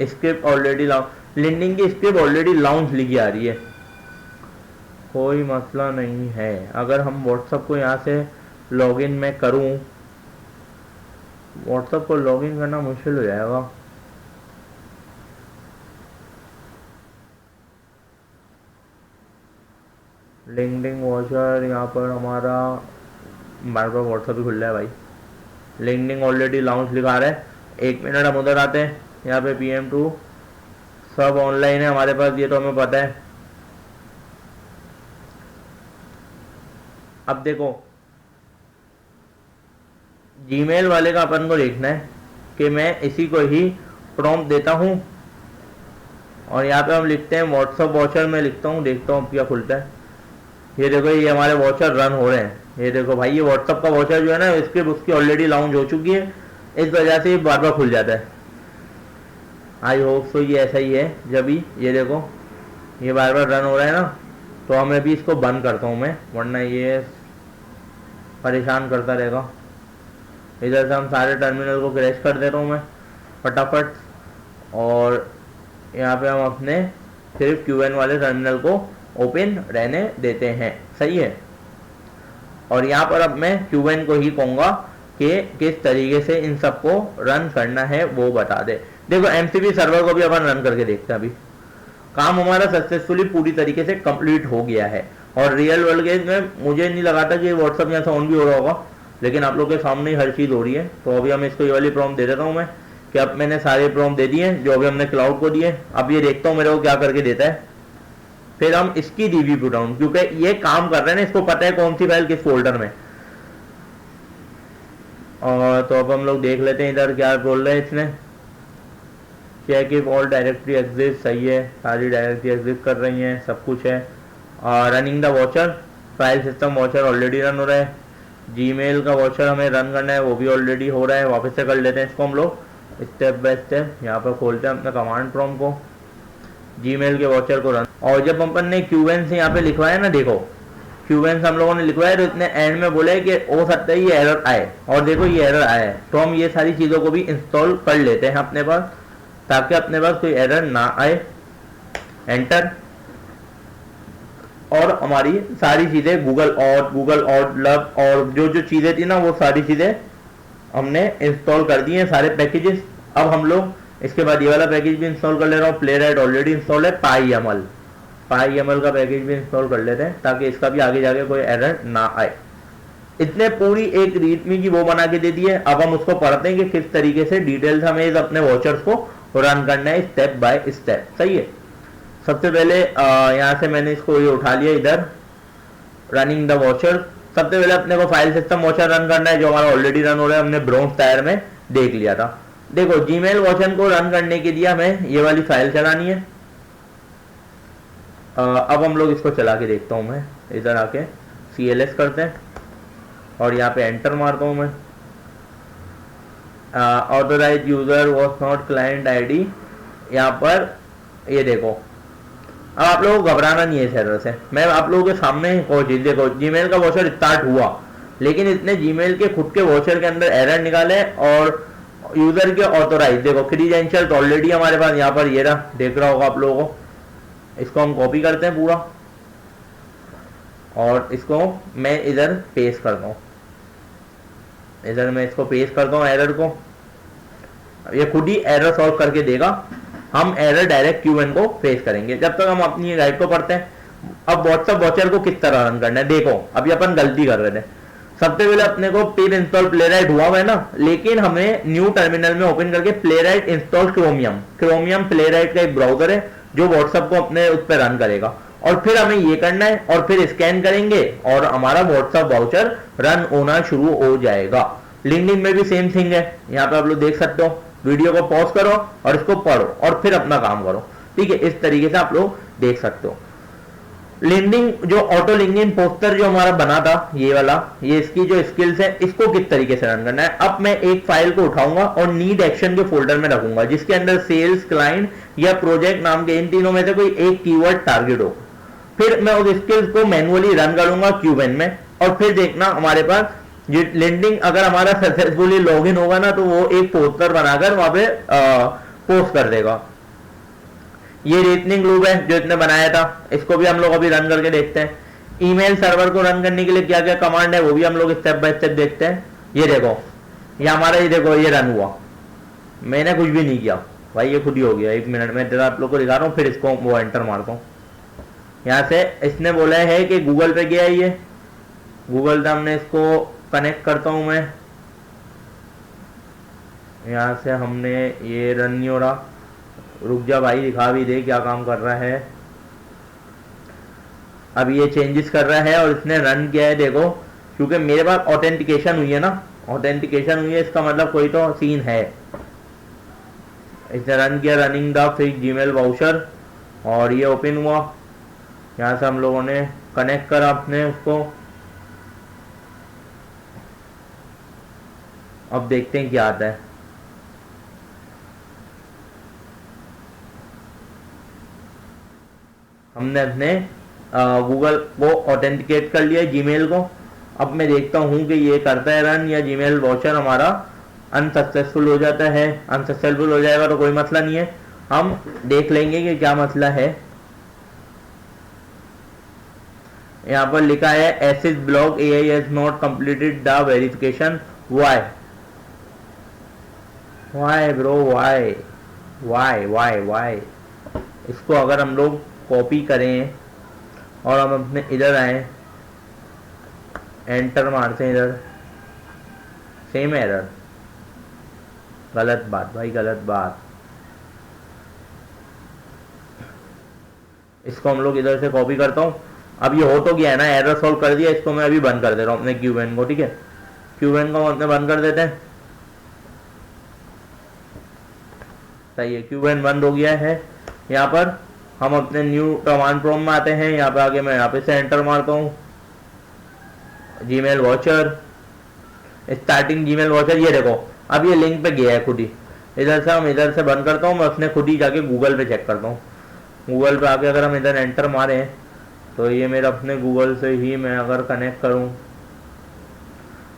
स्क्रिप्ट ऑलरेडी लॉन्च, लिंक्डइन की स्क्रिप्ट ऑलरेडी लॉन्च लिखी आ रही है, कोई मसला नहीं है। अगर हम व्हाट्सएप को यहाँ से लॉगिन मैं करूँ, व्हाट्सएप को लॉगिन करना मुश्किल हो जाएगा। लिंक्डइन वॉचर यहाँ पर हमारा बार बार व्हाट्सएप ही खुल रहा है भाई। लिंक्डइन ऑलरेडी लॉन्च लिखा रहा है। एक मिनट, हम उधर आते हैं। यहाँ पे PM2 सब ऑनलाइन है हमारे पास, ये तो हमें पता है। अब देखो जीमेल वाले का अपन को देखना है कि मैं इसी को ही प्रॉम्प्ट देता हूँ और यहाँ पे हम लिखते हैं व्हाट्सएप वॉचर में लिखता हूँ, देखता हूँ क्या खुलता है। ये देखो, ये हमारे वॉचर रन हो रहे हैं। ये देखो भाई, ये व्हाट्सएप का वॉचर जो है ना, इसके उसकी ऑलरेडी लॉन्च हो चुकी है, इस वजह से ये बार बार खुल जाता है। आई होप सो ये ऐसा ही है। जब भी ये देखो ये बार बार रन हो रहा है ना, तो हमें भी इसको बंद करता हूँ मैं, वरना ये परेशान करता रहेगा। इधर से हम सारे टर्मिनल को क्रैश कर देता हूँ मैं फटाफट, और यहाँ पे हम अपने सिर्फ QN वाले टर्मिनल को ओपन रहने देते हैं, सही है। और यहाँ पर अब मैं QN को ही कहूँगा कि किस तरीके से इन सबको रन करना है वो बता दे। देखो MCP सर्वर को भी अपन रन करके देखते हैं। अभी काम हमारा सक्सेसफुली पूरी तरीके से कंप्लीट हो गया है और रियल वर्ल्ड के में मुझे नहीं लगा था कि व्हाट्सएप यहाँ से ऑन भी हो रहा होगा, लेकिन आप लोग के सामने ही हर चीज़ हो रही है। तो अभी हम इसको ये वाली प्रॉम्प्ट दे देता हूँ मैं, कि अब मैंने सारे प्रॉम्प्ट दे दिए जो अभी हमने क्लाउड को दिए। अब ये देखता हूँ मेरे को क्या करके देता है, फिर हम इसकी DB पुट डाउन, क्योंकि ये काम कर रहे हैं ना, इसको पता है कौन सी फाइल किस फोल्डर में। और तो अब हम लोग देख लेते हैं इधर क्या बोल रहे हैं इसने। Check if all directory exist, सही है, सारी डायरेक्टरी एग्जिस्ट कर रही हैं, सब कुछ है। Running the watcher, file system watcher already run हो रहा है। जीमेल का वॉचर हमें रन करना है, वो भी ऑलरेडी हो रहा है। वापस से कर लेते हैं इसको हम लोग स्टेप बाय स्टेप। यहाँ पर खोलते हैं अपने कमांड प्रॉम्प्ट को, जीमेल के वॉचर को रन। और जब अपन ने QN से यहाँ पे लिखवाया ना, देखो क्यूएन से हम लोगों ने लिखवाया, तो इतने एंड में बोले कि हो सकता है ये एरर आए, और देखो ये एरर आया है। तो हम ये सारी चीज़ों को भी इंस्टॉल कर लेते हैं अपने पास, ताकि अपने पास कोई एरर ना आए। एंटर, और हमारी सारी चीज़ें गूगल ऑट लव और जो जो चीज़ें थी ना वो सारी चीज़ें हमने इंस्टॉल कर दी हैं, सारे पैकेजेस। अब हम लोग इसके बाद ये वाला पैकेज भी इंस्टॉल कर ले रहा हूँ। प्लेराइट ऑलरेडी इंस्टॉल है। पाई एमएल का पैकेज भी इंस्टॉल कर लेते हैं, ताकि इसका भी आगे जाके कोई एरर ना आए। इतने पूरी एक रीडमी की वो बना के दे दी है। अब हम उसको पढ़ते हैं कि किस तरीके से डिटेल्स हमें इस अपने वॉचर्स को रन करना है स्टेप बाय स्टेप। सही है। सबसे पहले यहाँ से मैंने इसको ये उठा लिया इधर, रनिंग द वॉचर। सबसे पहले अपने को फाइल सिस्टम वॉचर रन करना है, जो हमारा ऑलरेडी रन हो रहा है, हमने ब्रोंज टायर में देख लिया था। देखो जीमेल वॉचर को रन करने के लिए हमें ये वाली फाइल चलानी है। अब हम लोग इसको चला के देखता हूँ। मैं इधर आके CLS करते हैं और यहाँ पे एंटर मारता हूँ मैं। Authorize user was not client ID, यहाँ पर ये देखो। अब आप लोगों को घबराना नहीं है इस एरर से, मैं आप लोगों के सामने देखो जीमेल का वॉचर स्टार्ट हुआ, लेकिन इसने जीमेल के खुद के वॉचर के अंदर एरर निकाले और यूजर के ऑथोराइज देखो क्रीडेंशियल ऑलरेडी हमारे पास यहाँ पर ये रहा, देख रहा होगा आप लोगों को। इसको हम कॉपी करते हैं पूरा और इसको मैं इधर पेस्ट करता हूँ। इधर मैं इसको पेस्ट करता हूँ एरर को। ये खुद ही एरर सॉल्व करके देगा। हम एरर डायरेक्ट क्यूएन को फेस करेंगे जब तक हम अपनी गाइड को पढ़ते हैं। अब व्हाट्सएप वॉचर को किस तरह रन करना है देखो। अभी अपन गलती कर रहे थे। सबसे पहले अपने को पिप इंस्टॉल प्लेराइट हुआ है ना, लेकिन हमें न्यू टर्मिनल में ओपन करके प्लेराइट इंस्टॉल क्रोमियम प्लेराइट का एक ब्राउजर है जो व्हाट्सएप को अपने उस पर रन करेगा। और फिर हमें ये करना है और फिर स्कैन करेंगे और हमारा व्हाट्सएप वाउचर रन होना शुरू हो जाएगा। लिंक्डइन में भी सेम थिंग है। यहाँ पे आप लोग देख सकते हो। वीडियो को पॉज करो और इसको पढ़ो और फिर अपना काम करो। ठीक है, इस तरीके से आप लोग देख सकते हो। लिंक्डइन जो ऑटो लिंक्डइन पोस्टर जो हमारा बना था ये वाला, ये इसकी जो स्किल्स है इसको किस तरीके से रन करना है। अब मैं एक फाइल को उठाऊंगा और नीड एक्शन के फोल्डर में रखूंगा, जिसके अंदर सेल्स, क्लाइंट या प्रोजेक्ट नाम के इन तीनों में से कोई एक कीवर्ड टारगेट हो। फिर मैं उस स्किल्स को मैनुअली रन करूंगा क्यूबेन में, और फिर देखना हमारे पास लिंक्डइन अगर हमारा सक्सेसफुली लॉगिन होगा ना, तो वो एक पोस्टर बनाकर वहां पे पोस्ट कर देगा। ये रीजनिंग लूप है जो इसने बनाया था, इसको भी हम लोग अभी रन करके देखते हैं। ईमेल सर्वर को रन करने के लिए क्या क्या कमांड है वो भी हम लोग स्टेप बाय स्टेप देखते हैं। ये देखो, ये हमारा, ये देखो ये रन हुआ, मैंने कुछ भी नहीं किया भाई, ये खुद ही हो गया। 1 मिनट में जरा आप लोग को दिखा रहा हूँ, फिर इसको वो एंटर मारता हूँ। यहाँ से इसने बोला है कि गूगल पे गया है, ये गूगल से हमने इसको कनेक्ट करता हूँ मैं। यहाँ से हमने ये रन नहीं हो रहा, रुक जा भाई, दिखा भी दे क्या काम कर रहा है। अब ये चेंजेस कर रहा है और इसने रन किया है देखो, क्योंकि मेरे पास ऑथेंटिकेशन हुई है ना, ऑथेंटिकेशन हुई है, इसका मतलब कोई तो सीन है। इसने रन किया running the fix Gmail voucher और ये ओपन हुआ। यहाँ से हम लोगों ने कनेक्ट करा अपने उसको। अब देखते हैं क्या आता है। हमने अपने गूगल को ऑथेंटिकेट कर लिया जीमेल को। अब मैं देखता हूँ कि ये करता है रन या जीमेल वाउचर हमारा अनसक्सेसफुल हो जाता है। अनसक्सेसफुल हो जाएगा तो कोई मसला नहीं है, हम देख लेंगे कि क्या मसला है। यहाँ पर लिखा है acid block AI has not completed the verification. Why bro, why. इसको अगर हम लोग कॉपी करें और हम अपने इधर आए, एंटर मारते हैं इधर, सेम एरर। गलत बात भाई, गलत बात। इसको हम लोग इधर से कॉपी करता हूँ। अब ये हो तो गया है ना, एरर सॉल्व कर दिया। इसको मैं अभी बंद कर दे रहा हूँ अपने क्यूबेन को। ठीक है, क्यूबेन को हम अपने बंद कर देते हैं। सही है, क्यूबेन बंद हो गया है। यहाँ पर हम अपने न्यू कमांड प्रॉम्प्ट में आते हैं। यहाँ पे आके मैं यहाँ पे से एंटर मारता हूँ Gmail watcher, starting Gmail watcher. ये देखो अब ये लिंक पे गया है खुद ही। इधर से हम इधर से बंद करता हूँ, मैं अपने खुद ही जाके गूगल पे चेक करता हूँ। गूगल पे आके अगर हम इधर एंटर मारें तो ये मेरा अपने गूगल से ही मैं अगर कनेक्ट करूँ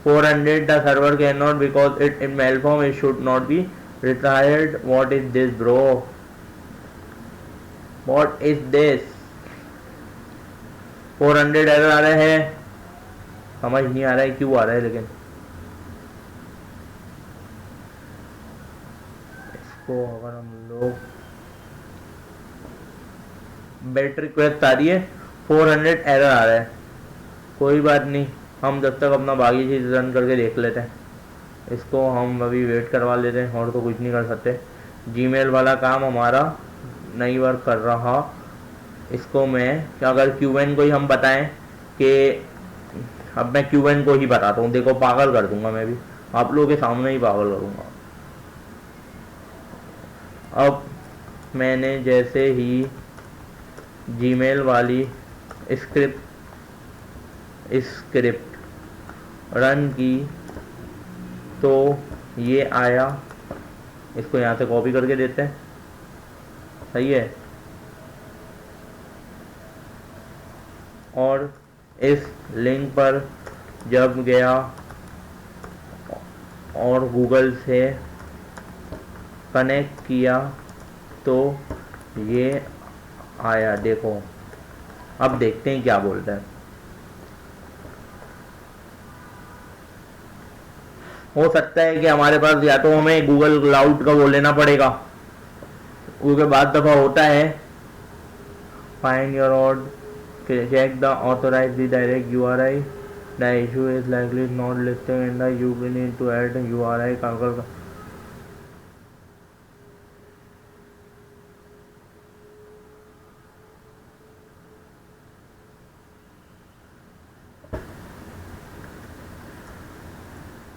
400 the server can not because it in mail form it should not be retired what is this bro what is this 400 error आ रहे हैं समझ नहीं आ रहा है क्यों आ रहा है लेकिन इसको अगर हम लोग बेट रिक्वेस्ट आ रही है 400 एरर आ रहा है कोई बात नहीं हम जब तक अपना बाकी चीज़ रन करके देख लेते हैं इसको हम अभी वेट करवा लेते हैं और तो कुछ नहीं कर सकते जीमेल वाला काम हमारा नहीं वर्क कर रहा इसको मैं अगर क्यूएन को ही हम बताएं कि अब मैं क्यूएन को ही बताता हूँ देखो पागल कर दूंगा मैं भी आप लोगों के सामने ही पागल करूँगा अब मैंने जैसे ही जीमेल वाली स्क्रिप्ट रन की तो ये आया इसको यहाँ से कॉपी करके देते हैं सही है और इस लिंक पर जब गया और गूगल से कनेक्ट किया तो ये आया देखो अब देखते हैं क्या बोलता है हो सकता है कि हमारे पास या तो हमें गूगल क्लाउड का वो लेना पड़ेगा उसके बाद दफ़ा होता है find your odd check the authorize the direct URI the issue is likely not listed in the you will need to add URI Kagal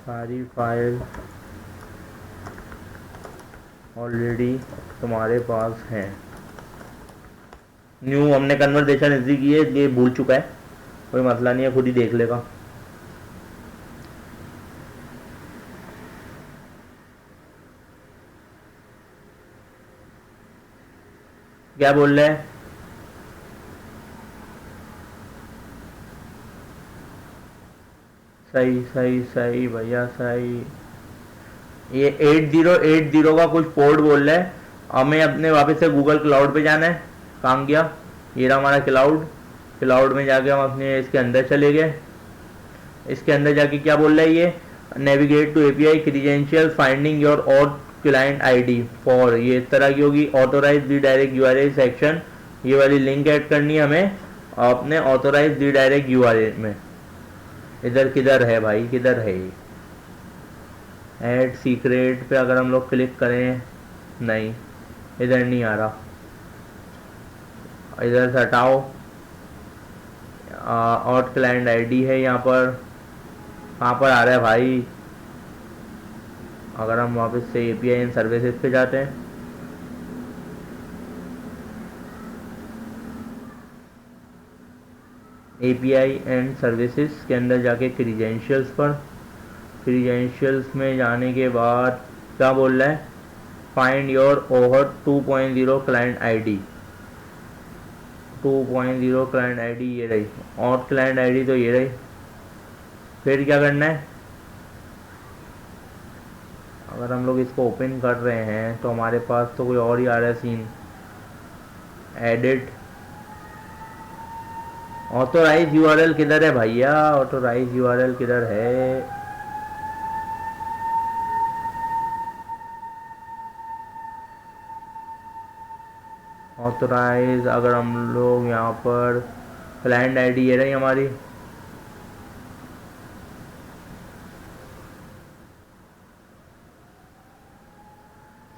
सारी फाइल ऑलरेडी तुम्हारे पास है न्यू हमने कन्वर्सेशन इजी की है ये भूल चुका है कोई मसला नहीं है खुद ही देख लेगा क्या बोल रहे हैं सही सही सही भैया सही ये 8080 का कुछ पोर्ट बोल रहा है हमें अपने वापस से गूगल क्लाउड पे जाना है काम किया ये रहा हमारा क्लाउड में जाके हम अपने इसके अंदर चले गए इसके अंदर जाके क्या बोल रहा है ये navigate to API credential finding your और क्लाइंट आईडी फॉर ये इस तरह की होगी authorize the direct URL section ये वाली लिंक ऐड करनी है हमें अपने ऑथोराइज दी डायरेक्ट यूआरएल में इधर किधर है भाई किधर है ये ऐड सीक्रेट पे अगर हम लोग क्लिक करें नहीं इधर नहीं आ रहा इधर से हटाओ और क्लाइंट आईडी है यहाँ पर कहाँ पर आ रहा है भाई अगर हम वापस से एपीआई एंड सर्विसेज पे जाते हैं एपीआई एंड सर्विसेज के अंदर जाके क्रीडेंशियल्स पर क्रीडेंशियल्स में जाने के बाद क्या बोल रहा है फाइंड योर ओहर 2.0 क्लाइंट आईडी 2.0 क्लाइंट आईडी ये रही और क्लाइंट आईडी तो ये रही फिर क्या करना है अगर हम लोग इसको ओपन कर रहे हैं तो हमारे पास तो कोई और ही आ रहा है सीन एडिट ऑथोराइज यूआरएल किधर है भैया ऑथोराइज यूआरएल किधर है ऑथोराइज अगर हम लोग यहाँ पर क्लाइंट आईडी ये रही हमारी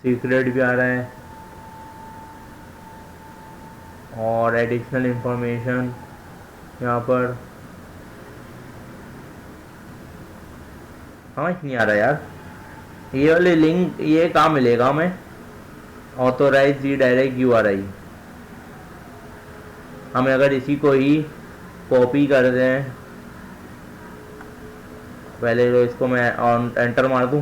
सीक्रेट भी आ रहा है और एडिशनल इंफॉर्मेशन यहाँ पर समझ नहीं आ रहा यार ये वाली लिंक ये कहाँ मिलेगा हमें ऑथोराइज दी डायरेक्ट यूआरआई हमें अगर इसी को ही कॉपी कर दें पहले तो इसको मैं एंटर मार दूं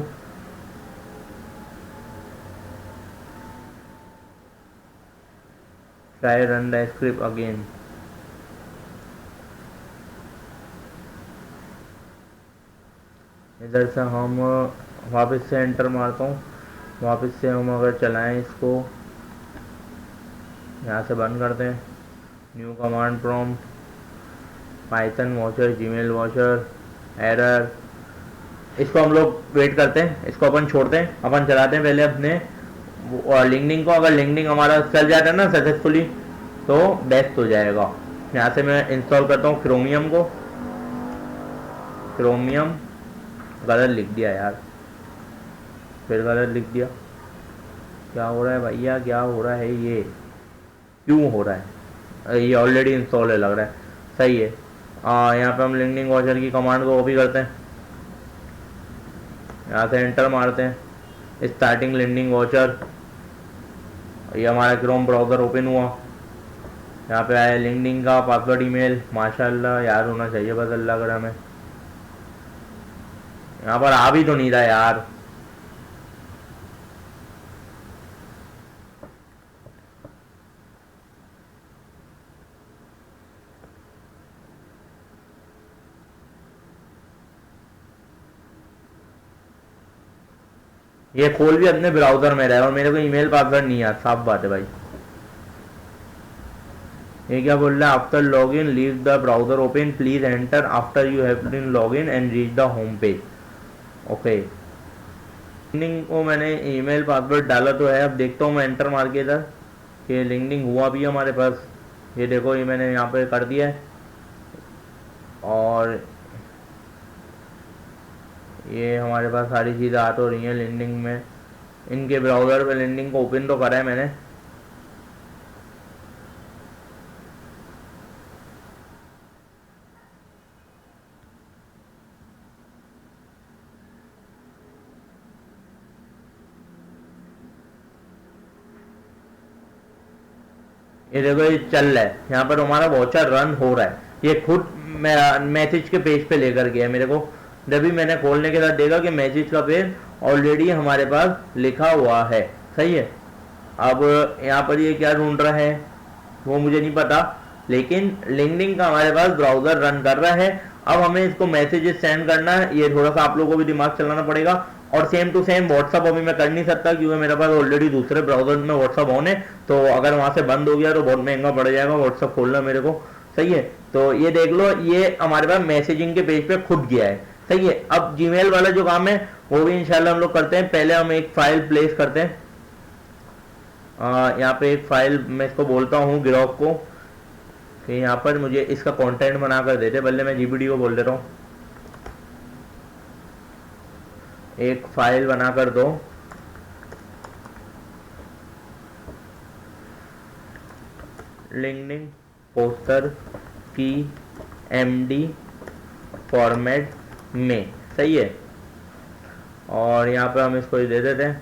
try run the script again इधर से हम वापस से एंटर मारता हूँ, वापस से हम अगर चलाएं इसको, यहाँ से बंद करते हैं, new command prompt, Python watcher, Gmail watcher, error, इसको हम लोग वेट करते हैं, इसको अपन छोड़ते हैं, अपन चलाते हैं पहले अपने लिंक्डइन को। अगर लिंक्डइन हमारा चल जाता है ना सक्सेसफुली तो बेस्ट हो जाएगा। यहाँ से मैं इंस्टॉल करता हूँ क्रोमियम को, क्रोमियम गलत लिख दिया यार, फिर गलत लिख दिया, क्या हो रहा है भैया, क्या हो रहा है, ये क्यों हो रहा है, ये ऑलरेडी इंस्टॉल है लग रहा है, सही है। यहाँ पे हम लिंक्डइन वॉचर की कमांड को कॉपी करते हैं, यहाँ से एंटर मारते हैं, स्टार्टिंग लिंक्डइन वॉचर, ये हमारा क्रोम ब्राउज़र ओपन हुआ, यहाँ पे आया लिंक्डइन का पासवर्ड ईमेल, माशाल्लाह यार होना चाहिए बस, अल्लाह करे हमें, यहाँ पर आ भी तो नहीं रहा यार, ये खोल भी अपने ब्राउजर में रहा है और मेरे को ईमेल पासवर्ड नहीं यार, साफ बात है भाई। ये क्या बोल रहा है, after log in leave the browser open, please enter after you have been log in and reach the home page. Okay, LinkedIn को मैंने ईमेल पासवर्ड डाला तो है, अब देखता हूँ मैं एंटर मार के इधर कि लिंक्डइन हुआ भी हमारे पास, ये देखो ये मैंने यहाँ पे कर दिया है, और ये हमारे पास सारी चीज़ें आ तो रही हैं लिंक्डइन में, इनके ब्राउज़र पे लिंक्डइन को ओपन तो करा है मैंने। ये देखो ये चल रहा है, यहाँ पर हमारा वॉचर रन हो रहा है, ये खुद मैसेज के पेज पे लेकर गया मेरे को, जब भी मैंने खोलने के साथ देखा कि मैसेज का पेज ऑलरेडी हमारे पास लिखा हुआ है, सही है। अब यहाँ पर ये क्या ढूंढ रहा है वो मुझे नहीं पता, लेकिन लिंक्डइन का हमारे पास ब्राउजर रन कर रहा है। अब हमें इसको मैसेजेस सेंड करना है, ये थोड़ा सा आप लोगों को भी दिमाग चलाना पड़ेगा, और सेम टू सेम व्हाट्सअप अभी मैं कर नहीं सकता क्योंकि मेरे पास ऑलरेडी दूसरे ब्राउजर में व्हाट्सअप ऑन है, तो अगर वहां से बंद हो गया तो बहुत महंगा पड़ जाएगा व्हाट्सअप खोलना मेरे को, सही है। तो ये देख लो, ये हमारे पास मैसेजिंग के पेज पे खुद गया है, सही है। अब जीमेल वाला जो काम है वो भी इंशाल्लाह हम लोग करते हैं, पहले हम एक फाइल प्लेस करते हैं, यहाँ पे एक फाइल मैं इसको बोलता हूँ ग्रॉक को, कि यहाँ पर मुझे इसका कंटेंट बना कर देते, बल्ले मैं जीपीडी को बोल देता हूँ, एक फाइल बना कर दो, लिंक्डइन पोस्टर की एमडी फॉर्मेट में, सही है। और यहाँ पे हम इसको दे देते हैं,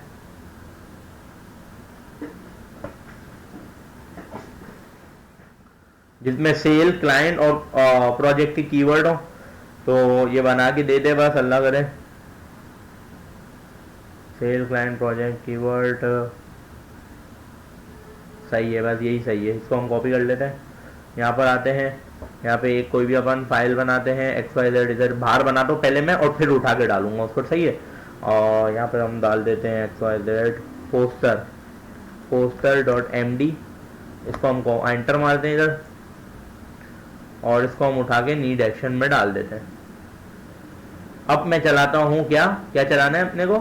जिसमें सेल, क्लाइंट और प्रोजेक्ट की कीवर्ड हो, तो ये बना के दे दे बस, अल्लाह करे। सेल, क्लाइंट, प्रोजेक्ट, कीवर्ड, सही है, बस यही सही है, इसको हम कॉपी कर लेते हैं। यहाँ पर आते हैं, यहाँ पे एक कोई भी अपन फाइल बनाते हैं, XYZ, इधर बाहर बना दो पहले मैं और फिर उठा के डालूंगा उसको, सही है। और यहाँ पर हम डाल देते हैं XYZ poster.md, इसको हम एंटर मारते हैं इधर, और इसको हम उठा के नीड एक्शन में डाल देते हैं। अब मैं चलाता हूँ, क्या क्या चलाना है अपने को,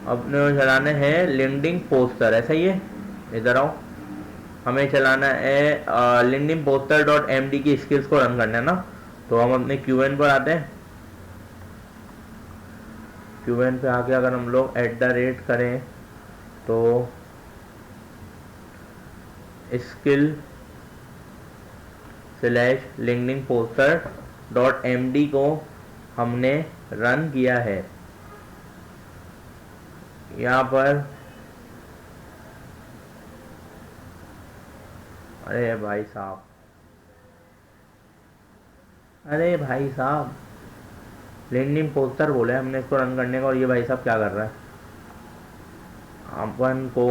अपने को चलाना है लिंक्डइन पोस्टर, ऐसा ही है, इधर आओ, हमें चलाना है लिंक्डइन poster.md की स्किल्स को रन करना है ना। तो हम अपने क्यूएन पर आते हैं, क्यूएन पे आके अगर हम लोग @ करें तो स्किल / लिंक्डइन poster.md को हमने रन किया है। यहाँ पर अरे भाई साहब, अरे भाई साहब, लिंक्डइन पोस्टर बोला है हमने इसको रन करने का, और ये भाई साहब क्या कर रहा है। अपन को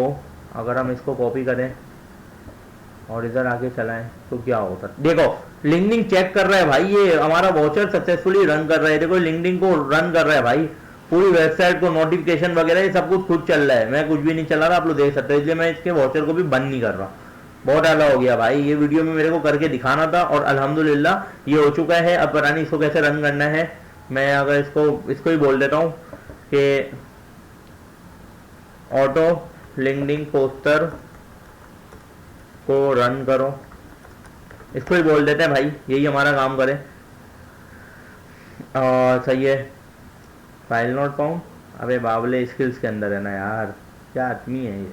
अगर हम इसको कॉपी करें और इधर आके चलाएं तो क्या होता है, देखो लिंक्डइन चेक कर रहा है भाई, ये हमारा वाउचर सक्सेसफुली रन कर रहा है। देखो लिंक्डइन को रन कर रहा है भाई, पूरी वेबसाइट को नोटिफिकेशन वगैरह ये सब कुछ खुद चल रहा है, मैं कुछ भी नहीं चला रहा, आप लोग देख सकते हैं। इसलिए मैं इसके वाउचर को भी बंद नहीं कर रहा। बहुत आला हो गया भाई, ये वीडियो में मेरे को करके दिखाना था और अल्हम्दुलिल्लाह ये हो चुका है। अब पता नहीं इसको कैसे रन करना है। मैं अगर इसको ही बोल देता हूँ कि ऑटो लिंक्डइन पोस्टर को रन करो, इसको ही बोल देते हैं भाई, यही हमारा काम करे। सही है। फाइल नॉट फाउंड, अबे बाबले स्किल्स के अंदर है ना यार, क्या आदमी है ये।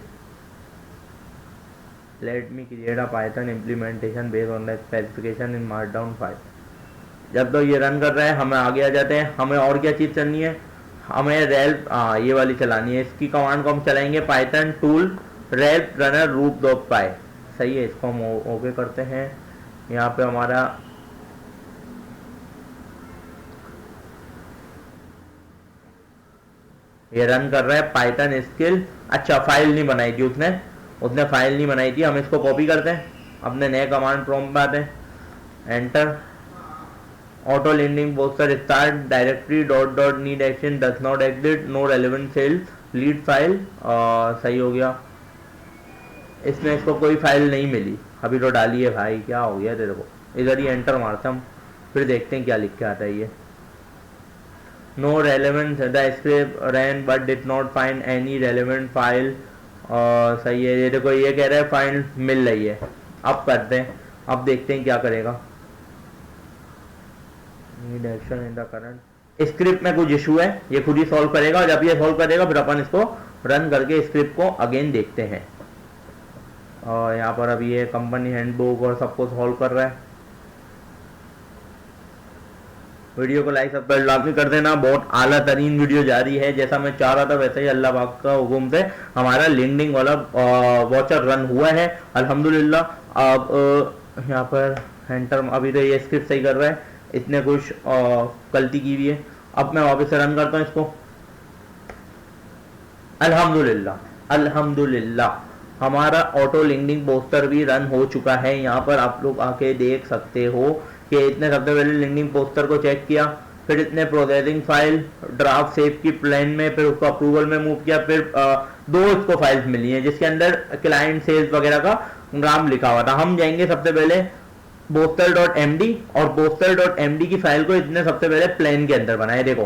Let me create a Python implementation based on the specification in markdown file. जब तो ये रन कर रहा है हमें आगे आ जाते हैं। हमें और क्या चीज़ करनी है, हमें रेल्प ये वाली चलानी है। इसकी कमांड को हम चलाएंगे Python tool relp runner root dot py. सही है, इसको हम ओके करते हैं। यहाँ पे हमारा ये रन कर रहा है पाइथन स्किल। अच्छा फाइल नहीं बनाई थी उसने फाइल नहीं बनाई थी। हम इसको कॉपी करते हैं, अपने नए कमांड प्रॉम्प्ट पे आते हैं, enter auto LinkedIn poster start directory dot dot need action does not exit no relevant sale lead file. सही हो गया। इसमें इसको कोई फाइल नहीं मिली, अभी तो डाली है भाई, क्या हो गया तेरे को। इधर ही एंटर मारते हम, फिर देखते हैं क्या लिख के आता है ये। No relevant the script ran but did not find any relevant file. सही है, ये देखो ये कह रहा है फाइल मिल रही है। अब करते हैं, अब देखते हैं क्या करेगा। Need action in the current script में कुछ इशू है, ये खुद ही सॉल्व करेगा। और जब ये सॉल्व करेगा फिर अपन इसको रन करके स्क्रिप्ट को अगेन देखते हैं। और यहाँ पर अभी ये कंपनी हैंडबुक और सबको सॉल्व कर रहा है। वीडियो को लाइक सब्सक्राइब लाजमी कर देना, बहुत आला तरीन वीडियो जारी है। जैसा मैं चाह रहा था वैसे ही अल्लाह पाक का हुक्म से हमारा लिंक्डइन वाला वॉचर रन हुआ है अल्हम्दुलिल्लाह। अब यहाँ पर एंटर, अभी तो ये स्क्रिप्ट सही कर रहा है, इसने कुछ गलती की हुई है। अब मैं वापस से रन करता हूँ इसको। अल्हम्दुलिल्लाह हमारा ऑटो लिंक्डइन पोस्टर भी रन हो चुका है। यहाँ पर आप लोग आके देख सकते हो कि इतने सबसे पहले लिंक्डइन पोस्टर को चेक किया, फिर इतने प्रोसेसिंग फाइल ड्राफ्ट सेव की प्लान में, फिर उसको अप्रूवल में मूव किया, फिर दो इसको फाइल्स मिली हैं जिसके अंदर क्लाइंट सेल्स वगैरह का नाम लिखा हुआ था। हम जाएंगे सबसे पहले poster.md और poster.md की फाइल को इतने सबसे पहले प्लान के अंदर बनाए। देखो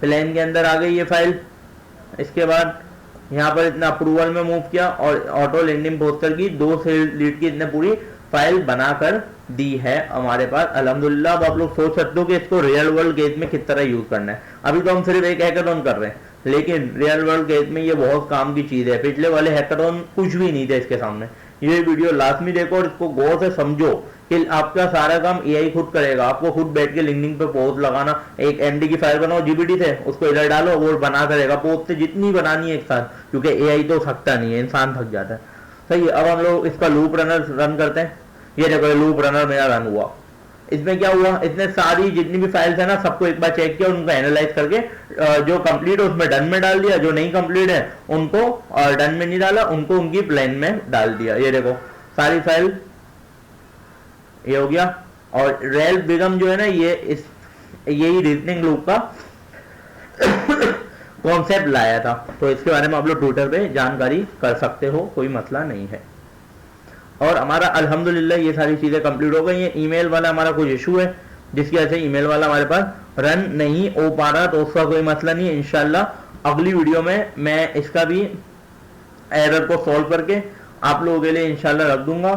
प्लान के अंदर आ गई ये फाइल। इसके बाद यहाँ पर इतना अप्रूवल में मूव किया और ऑटो लिंक्डइन पोस्टर की दो सेल लीड की इतने पूरी फाइल बनाकर दी है हमारे पास अल्हम्दुलिल्लाह। अब आप लोग सोच सकते हो कि इसको रियल वर्ल्ड केस में किस तरह यूज करना है। अभी तो हम सिर्फ एक हैकाथॉन कर रहे हैं, लेकिन रियल वर्ल्ड केस में ये बहुत काम की चीज है। पिछले वाले हैकाथॉन कुछ भी नहीं थे इसके सामने। ये वीडियो लाजमी देखो और इसको गौर से समझो कि आपका सारा काम एआई खुद करेगा। आपको खुद बैठ के लिंक्डइन पे पोस्ट लगाना, एक एमडी की फाइल बनाओ जीपीटी से, उसको इधर डालो, वो बना करेगा पोस्ट जितनी बनानी है एक साथ, क्योंकि एआई तो थकता नहीं है, इंसान थक जाता है। सही है। अब हम लोग इसका लूप रनर रन करते हैं। ये देखो लूप रनर मेरा रन हुआ। इसमें क्या हुआ, इसने सारी जितनी भी फाइल्स है ना सबको एक बार चेक किया, उनको एनालाइज करके जो कंप्लीट है उसमें डन में डाल दिया, जो नहीं कंप्लीट है उनको डन में नहीं डाला, उनको उनकी प्लान में डाल दिया। ये देखो सारी फाइल ये हो गया। और रेल बिगम जो है ना यही रीजनिंग लूप का कॉन्सेप्ट लाया था, तो इसके बारे में आप लोग ट्विटर पे जानकारी कर सकते हो, कोई मसला नहीं है। और हमारा अल्हम्दुलिल्लाह ये सारी चीजें कंप्लीट हो गई हैं। ईमेल वाला हमारा कुछ इशू है जिसकी वजह से ईमेल वाला हमारे पास रन नहीं हो पा रहा, तो उसका कोई मसला नहीं है। इंशाल्लाह अगली वीडियो में मैं इसका भी एरर को सॉल्व करके आप लोगों के लिए इंशाल्लाह रख दूंगा।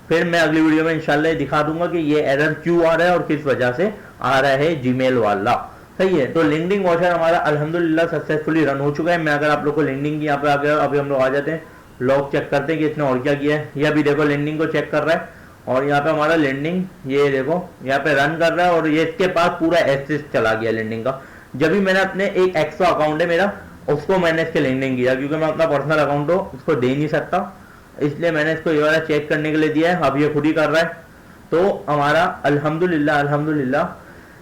फिर मैं अगली वीडियो में इंशाल्लाह दिखा दूंगा कि ये एरर क्यों आ रहा है और किस वजह से आ रहा है जीमेल वाला। सही है। तो लिंक्डइन वॉचर हमारा अल्हम्दुलिल्लाह सक्सेसफुली रन हो चुका है। मैं अगर आप लोग को लिंक्डइन की यहाँ पे आ गया, अभी हम लोग आ जाते हैं, लॉग चेक करते हैं कि इसने और क्या किया है। ये अभी देखो लिंक्डइन को चेक कर रहा है और यहाँ पे हमारा लिंक्डइन ये देखो यहाँ पे रन कर रहा है और ये इसके पास पूरा एक्सेस चला गया लिंक्डइन का। जब भी मैंने अपने एक एक्स्ट्रा अकाउंट है मेरा, उसको मैंने इसके लिंक्डइन किया, क्योंकि मैं अपना पर्सनल अकाउंट हो उसको दे नहीं सकता, इसलिए मैंने इसको ये वाला चेक करने के लिए दिया है। अब ये खुद ही कर रहा है। तो हमारा अल्हम्दुलिल्लाह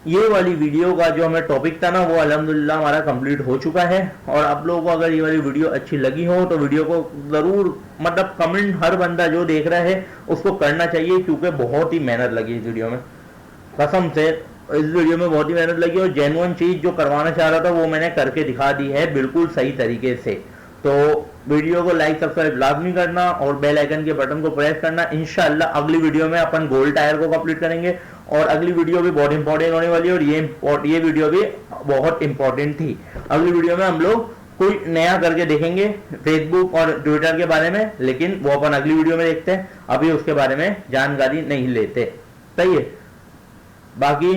ये वाली वीडियो का जो हमें टॉपिक था ना वो अल्हम्दुलिल्लाह हमारा कंप्लीट हो चुका है। और आप लोगों को अगर ये वाली वीडियो अच्छी लगी हो तो वीडियो को ज़रूर मतलब कमेंट हर बंदा जो देख रहा है उसको करना चाहिए, क्योंकि बहुत ही मेहनत लगी इस वीडियो में, कसम से इस वीडियो में बहुत ही मेहनत लगी। और जेन्युइन चीज़ जो करवाना चाह रहा था वो मैंने करके दिखा दी है बिल्कुल सही तरीके से। तो वीडियो को लाइक सब्सक्राइब लाजमी करना और बेल आइकन के बटन को प्रेस करना। इंशाल्लाह अगली वीडियो में अपन गोल्ड टायर को कंप्लीट करेंगे और अगली वीडियो भी बहुत इंपॉर्टेंट होने वाली है और ये वीडियो भी बहुत इंपॉर्टेंट थी। अगली वीडियो में हम लोग कोई नया करके देखेंगे फेसबुक और ट्विटर के बारे में, लेकिन वो अपन अगली वीडियो में देखते हैं, अभी उसके बारे में जानकारी नहीं लेते। सही है, बाकी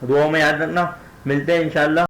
दुआ में याद रखना, मिलते हैं इंशाल्लाह।